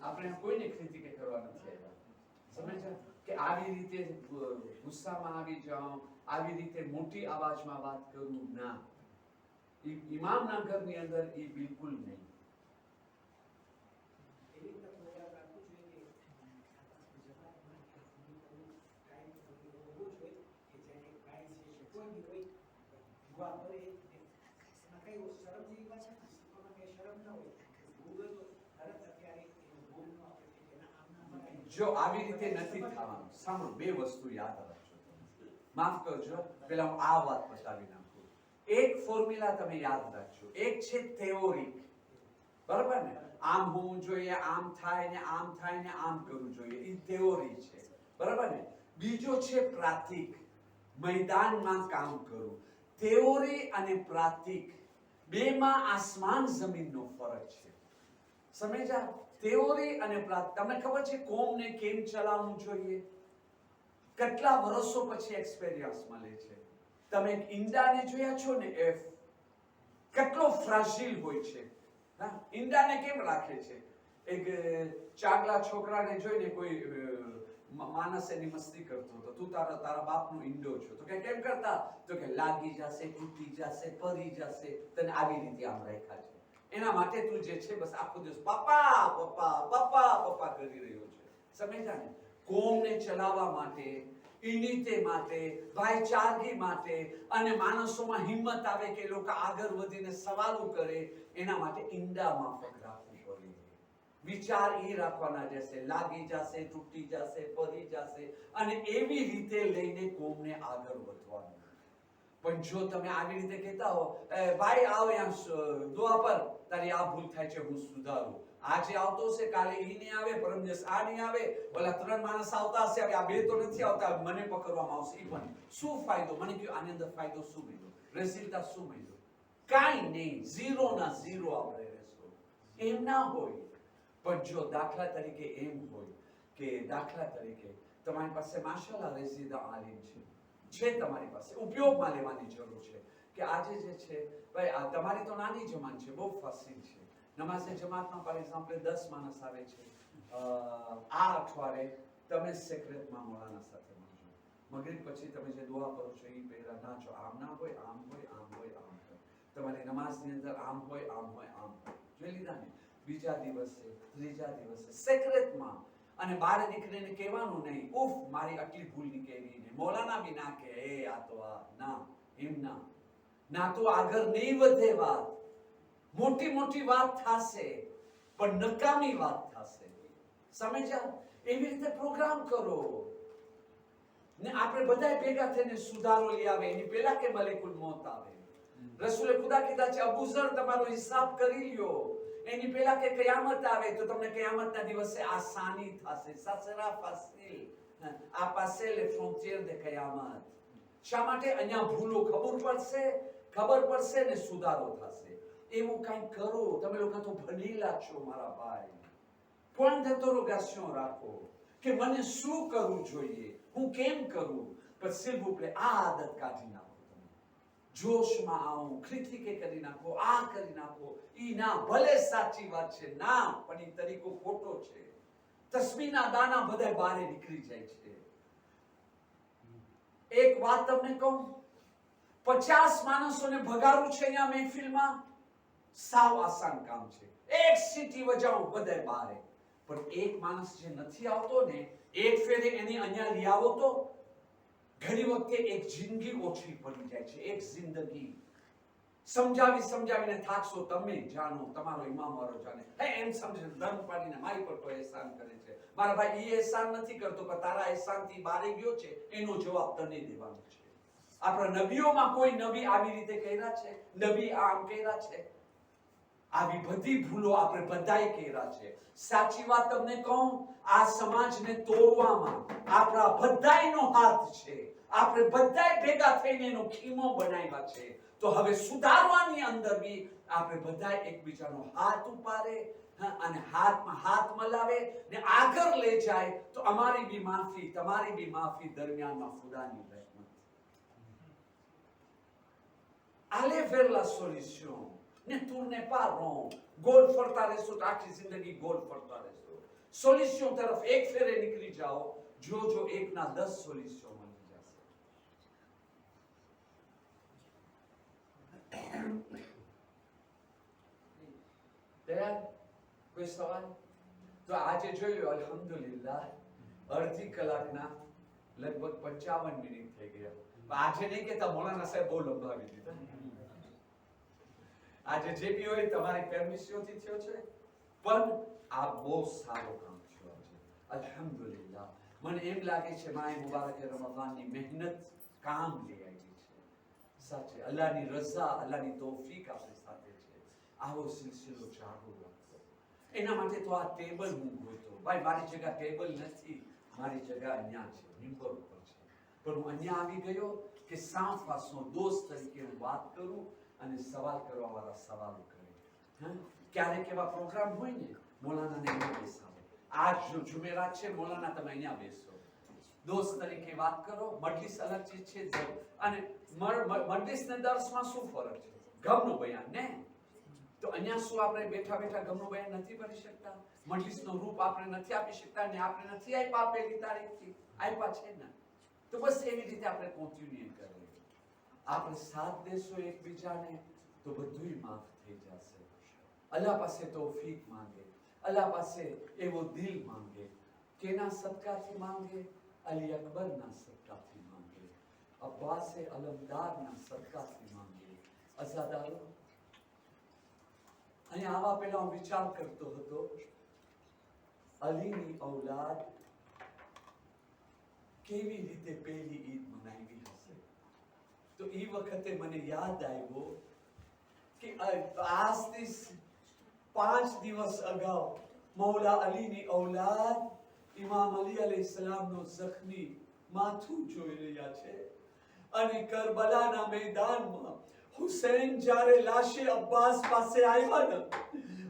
આપણે કોઈને ક્રિટિક કરવા નથી આવ્યા સમજ્યા કે આવી રીતે ગુસ્સામાં આવી જાઓ આવી રીતે મોટી અવાજમાં વાત કરું ના ઇમામના ઘરની અંદર એ બિલકુલ નહીં. એવી રીતે પ્રોગ્રામ રાખવું જોઈએ કે જમાતમાં ટાઈમ હોવું જોઈએ કે જેને કાંઈ છે કોઈ બી હોય દુઆ કરે એમાં કઈ શરમ જેવી વાત છે શીખવામાં કઈ શરમ ન હોય ભૂલ તો તરત અત્યારે એનું ભૂલ ન આપણે કે ના આમ ના જો આવી રીતે નથી થવાનું સાંભળો બે વસ્તુ યાદ રાખજો માફ કરજો પેલા હું આ વાત બતાવી નાખું. એક ફોર્મ્યુલા તમે યાદ રાખજો એક છે થિયોરિક બરાબર ને આમ હોવું જોઈએ આમ થાય ને આમ થાય ને આમ કરવું જોઈએ એ થિયોરી છે બરાબર ને. બીજો છે પ્રાતિક મેદાનમાં કામ કરવું. થિયોરી અને પ્રાતિક બેમાં આસમાન જમીનનો ફરક છે સમજ્યા. થિયોરી અને પ્રાતિક તમને ખબર છે કોમને કેમ ચલાવવું જોઈએ કેટલા વર્ષો પછી એક્સપિરિયન્સ મળે છે. તમે ઈંડાને જોયા છો ને એફ કેટલો ફ્રાજીલ હોય છે. હા ઈંડાને કેમ રાખે છે એક ચાગલા છોકરાને જોઈને કોઈ માણસ એની મસ્તી કરતો હતો તું તારા બાપનો ઈંડો છો તો કે કેમ કરતા તો કે લાગી જશે તૂટી જશે પડી જશે તને આવી રીતે આમ રાખ્યા છે એના માટે તું જે છે બસ આખો દિવસ પપ્પા પપ્પા પપ્પા પપ્પા કરી રહ્યો છે સમજ્યા ને. કોમને ચલાવવા માટે યુનિટી માટે ભાઈચારગી માટે અને માણસોમાં હિંમત આવે કે લોકો આગળ વધીને સવાલો કરે એના માટે ઈંડા માફક રાખવું પડે. વિચાર એ રાખવાના જશે, લાગી જશે, તૂટી જશે, પડી જશે, અને એવી રીતે લઈને કોમને આગળ વધવાનું. પણ જો તમે આવી રીતે કહેતા હો, ભાઈ આવ અહીંયા દુઆ પર, તારી આ ભૂલ થાય છે, હું સુધારું. આજે આવતો છે, કાલે ઈ નહીં આવે, પરમ દિવસ આ નહીં આવે, ઓલા 3 માણસ આવતા હશે, હવે આ 2 તો નથી આવતા, મને પકડવામાં આવશે. ઈ પણ શું ફાયદો? મને કહ્યું આની અંદર ફાયદો શું મળ્યો, રેઝિલ્ટા શું મળ્યો? કાંઈ નહીં, 0 ના 0 આપણે રહેશો. એમ ના હોય. પણ જો દાખલા તરીકે એમ હોય કે દાખલા તરીકે તમારી પાસે માશાઅલ્લાહ રેઝિદા આલિમ છે તમારી પાસે, ઉપયોગમાં લેવાની જરૂર છે કે આજે જે છે ભાઈ આ તમારી તો નાની જમાત છે, બહુ ફાસિલ છે. નમાઝે જમાતમાં ફોર એક્ઝામ્પલ 10 માણસ આવે છે, આ અઠવાડિયે તમે સેક્રેટમાં મોલાના સાથે મળજો. મગરિબ પછી તમે જે દુઆ કરો છો એ પહેલા ના છો, આમ ના હોય, આમ હોય, આમ હોય, આમ હોય. તમારી નમાઝની અંદર આમ હોય, આમ હોય, આમ હોય. જોઈ લીધા ને? બીજા દિવસે, ત્રીજા દિવસે સેક્રેટમાં, અને બહાર નીકળીને કહેવાનું નહીં, ઉફ મારી આટલી ભૂલ નીકળી ને. મૌલાના બી ના કે એ આ તો આ ના, એમ ના તો આગળ નહીં વધે વાત. મોટી મોટી વાત થશે પણ નકામી વાત થશે. સમજ્યા? એવી રીતે પ્રોગ્રામ કરો ને આપણે બધા ભેગા થઈને સુધારો લઈ આવે એની પહેલા કે મલેકુલ મોત આવે. રસૂલે ખુદા કીધા છે અબુ ઝર તમારો હિસાબ કરી લ્યો, એની પહેલા કે કયામત આવે તો તમને કયામતના દિવસે આસાની થશે. સસરા ફાસિલ આ પાસે લે ફ્રોન્ટિયર દે કયામત. શા માટે? અહીંયા ભૂલો ખબર પડશે ને સુધારો થશે. એવું કંઈક કરો. તમે લોકો તો ભણેલા છો મારા ભાઈ. point d'interrogation રાખો કે મને શું કરવું જોઈએ, હું કેમ કરું. પણ s'il vous plaît આ આદત કાઢી નાખો. જોશમાં આવું ક્રિટિકે કરી નાખો, આ કરી નાખો, ઈ ના, ભલે સાચી વાત છે ના, પણ ઈ તરીકો ખોટો છે. તસ્મીના દાના બધા બારે નીકળી જાય છે. એક વાત તમને કહું, 50 માણસોને ભગાડવું છે અહીંયા મહેફિલમાં, સાવ આસાન કામ છે. એક સીટી વજાવું બધા બારે. પણ એક માણસ જે નથી આવતો ને, એક ફેરે એને અહીંયા લઈ આવો તો ઘણી વખતે એક જિંદગી ઓછી પડી જાય છે. એક જિંદગી સમજાવીને થાકશો તમે, જાણો તમારો ઇમામ વાળો જાણે. એમ સમજે ધર્મ પાડીને મારી પર તો એહસાન કરે છે. મારા ભાઈ એ એહસાન નથી કરતો, પણ તારા એહસાનથી બારે ગયો છે એનો જવાબ તને દેવાનો છે. આપણા નબીઓમાં કોઈ નબી આવી રીતે કર્યા છે? નબી આમ કર્યા છે? આવી બધી ભૂલો આપણે બધાએ કર્યા છે. સાચી વાત તમને કહું, આ સમાજને તોડવામાં આપણા બધાયનો હાથ છે. આપણે બધાય ભેગા થઈને એનો ખીમો બનાવ્યા છે. તો હવે સુધારવાની અંદર બી આપણે બધાય એકબીજાનો હાથ ઉપાડે અને હાથમાં હાથ મલાવે ને આગળ લઈ જાય તો અમારી બી માફી, તમારી બી માફી, દરમિયાનમાં ખુદાની રહેમત. Allez vers la solution. Ne tournez pas rond. Goal ફરતા રહેશો તો આખી જિંદગી ગોલ ફરતા રહેશો. સોલ્યુશન તરફ એક ફેરે નીકળી જાઓ, જો એકના 10 સોલ્યુશન મળી જશે. તૈયાર? કોઈ સવાલ? તો આજે જોયું અલ્હમ્દુલિલ્લાહ અડધી કલાકના લગભગ 55 મિનિટ થઈ ગયા. આજે નહીં કેતા મૌલાના સાહેબ બહુ લંબાવી દીધા. આજે જે બી હોય તમારી પરમિશનથી થયો છે, પણ આ બહુ સારો કામ થયો છે અલ્હમ્દુલિલ્લાહ. મને એમ લાગે છે માય મુબારક રમઝાનની મહેનત કામ લઈ આવી છે. સાચે અલ્લાહની રઝા, અલ્લાહની તૌફીક આપણી સાથે છે. આવો સિલસિલો ચાલુ રાખો. એના માટે તો આ ટેબલ હું ગોતો. ભાઈ મારી જગ્યા ટેબલ નથી, મારી જગ્યા અહીંયા છે, મિંબર ઉપર છે. પણ હું અહીંયા આવી ગયો કે સાફ વાસનો દોસ્ત તરીકે હું વાત કરું અને સવાલ કરવા વાળા સવાલો કરે. ક્યારેક એવા પ્રોગ્રામ હોય ને, મૌલાનાને અહીંયા બેસાડો. આજ જો જુમેરાત છે, મૌલાના તમે અહીંયા બેસો, દોસ્ત તરીકે વાત કરો. મજલિસ અલગ ચીજ છે, અને મજલિસ ને દર્શમાં શું ફરક છે? ગમનું બયાન ને, તો અહીંયા શું આપણે બેઠા બેઠા ગમનું બયાન નથી કરી શકતા? મજલિસનું રૂપ આપણે નથી આપી શકતા ને આપણે નથી આપ્યા પહેલી તારીખથી, આપ્યા છે ને. તો બસ એવી રીતે આપણે કોન્ટિન્યુ કરીએ. આપણે સાથ દેશો એકબીજાને તો બધુંય માફ થઈ જશે. અલ્લાહ પાસે તૌફીક માંગે, અલ્લાહ પાસે એવો દિલ માંગે. કેના સદકાથી માંગે? અલી અકબરના સદકાથી માંગે, અબ્બાસે અલમદારના સદકાથી માંગે. અઝાદારો, અહીંયા આવા પહેલા હું વિચાર કરતો હતો અલીની ઔલાદ કેવી રીતે પહેલી ઈદ મનાવી હશે. તો એ વખતે મને યાદ આવ્યું કે આજથી 5 દિવસ અગાઉ મૌલા અલીની ઔલાદ ઇમામ અલી અલૈહિસ્સલામનો જખ્મી માથું જોઈ રહ્યા છે અને કરબલાના મેદાનમાં હુસૈન જ્યારે લાશે અબ્બાસ પાસે આવ્યા ને,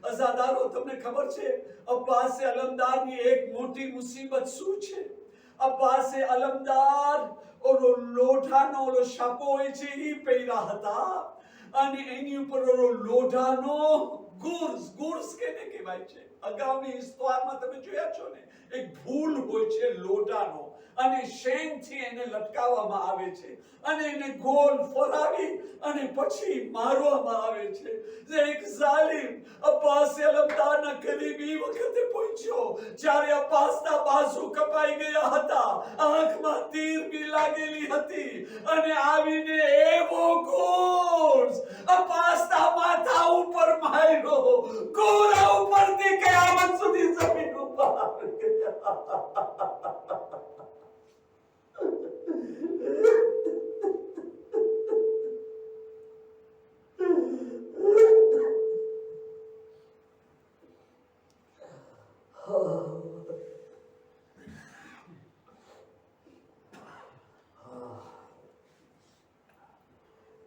અઝાદારો તમને ખબર છે અબ્બાસે અલમદારની એક મોટી મુસીબત શું છે? અબ્બાસે અલમદાર ઓલો લોઢાનો ઓલો શાપો હોય છે એ પહેર્યા હતા અને એની ઉપર ઓલો લોઢાનો ગુર્સ કેને કહેવાય છે? અગાઉની ઇસ્તવારમાં તમે જોયા છો ને, એક ભૂલ હોય છે લોઢાનો અને શેનથી એને લટકાવવામાં આવે છે અને એને ગોલ ફરાવી અને પછી મારવામાં આવે છે. જે એક ઝાલિમ અબ્બાસે અલમદારના કરીબી વખતે પહોંચ્યો જ્યારે અબ્બાસના બાજુ કપાઈ ગયા હતા, આંખમાં તીર બી લાગેલી હતી અને આવીને એવો ગોળ અબ્બાસના માથા ઉપર માર્યો, ગોરા ઉપરથી કયામત સુધી જમીન ઉપર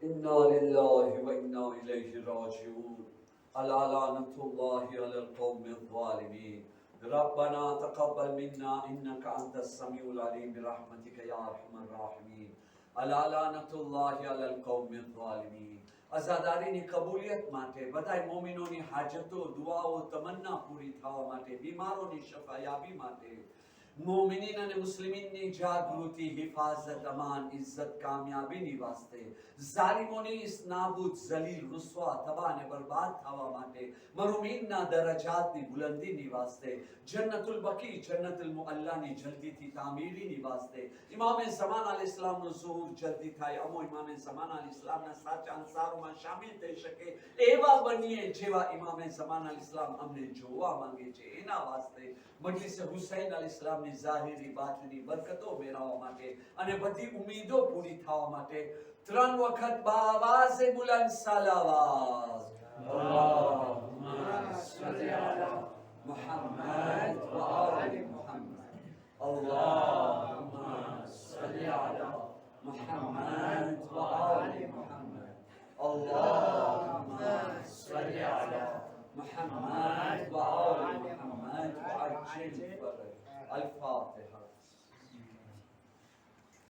إنا لله وإنا إليه راجعون ألا لعنة الله على القوم الظالمين ربنا تقبل منا إنك أنت السميع العليم برحمتك يا أرحم الراحمين ألا لعنة الله على القوم الظالمين. અઝાદારીની કબૂલિયત માટે, બધાય મોમિનોની હાજતો, દુઆઓ, તમન્ના પૂરી થવા માટે, બીમારોની શફાયાબી માટે, મોમિનીન અને મુસ્લિમીનની જાગૃતિ, હિફાઝત, અમાન, ઇઝ્ઝત, કામયાબીની વાસ્તે, ઝાલિમોની નાબૂદ, ઝલીલ, રુસ્વા, તબાહ અને બરબાદ થવા માટે, મરૂમીનના દરજાતની બુલંદીની વાસ્તે, જન્નતુલ બકી, જન્નતુલ મુઅલ્લાની જલ્દીથી તામીરીની વાસ્તે, ઇમામે ઝમાન અલૈહિસ્સલામનો ઝુહૂર જલ્દી થાય, અમો ઇમામે ઝમાન અલૈહિસ્સલામના સાચા અંસારોમાં શામિલ થઈ શકે એવા બનીએ જેવા ઇમામે ઝમાન અલૈહિસ્સલામ અમને જોવા માંગે છે. એના વાસ્તે મજલિસ હુસૈન અલૈહિસ્સલામની ઝાહિરી બાતિની બરકતો મેળવવા માટે અને બધી ઉમીદો પૂરી થવા માટે 3 વખત બાવાઝે બુલંદ સલાવાત અલ્લાહુમ્મા સલ્લી અલા મુહમ્મદ વ આલી મુહમ્મદ અલ્લાહુમ્મા સલ્લી અલા મુહમ્મદ વ આલી મુહમ્મદ અલ્લાહુમ્મા સલ્લી અલા محمد وآل محمد وعجل فرج. الفاتحة.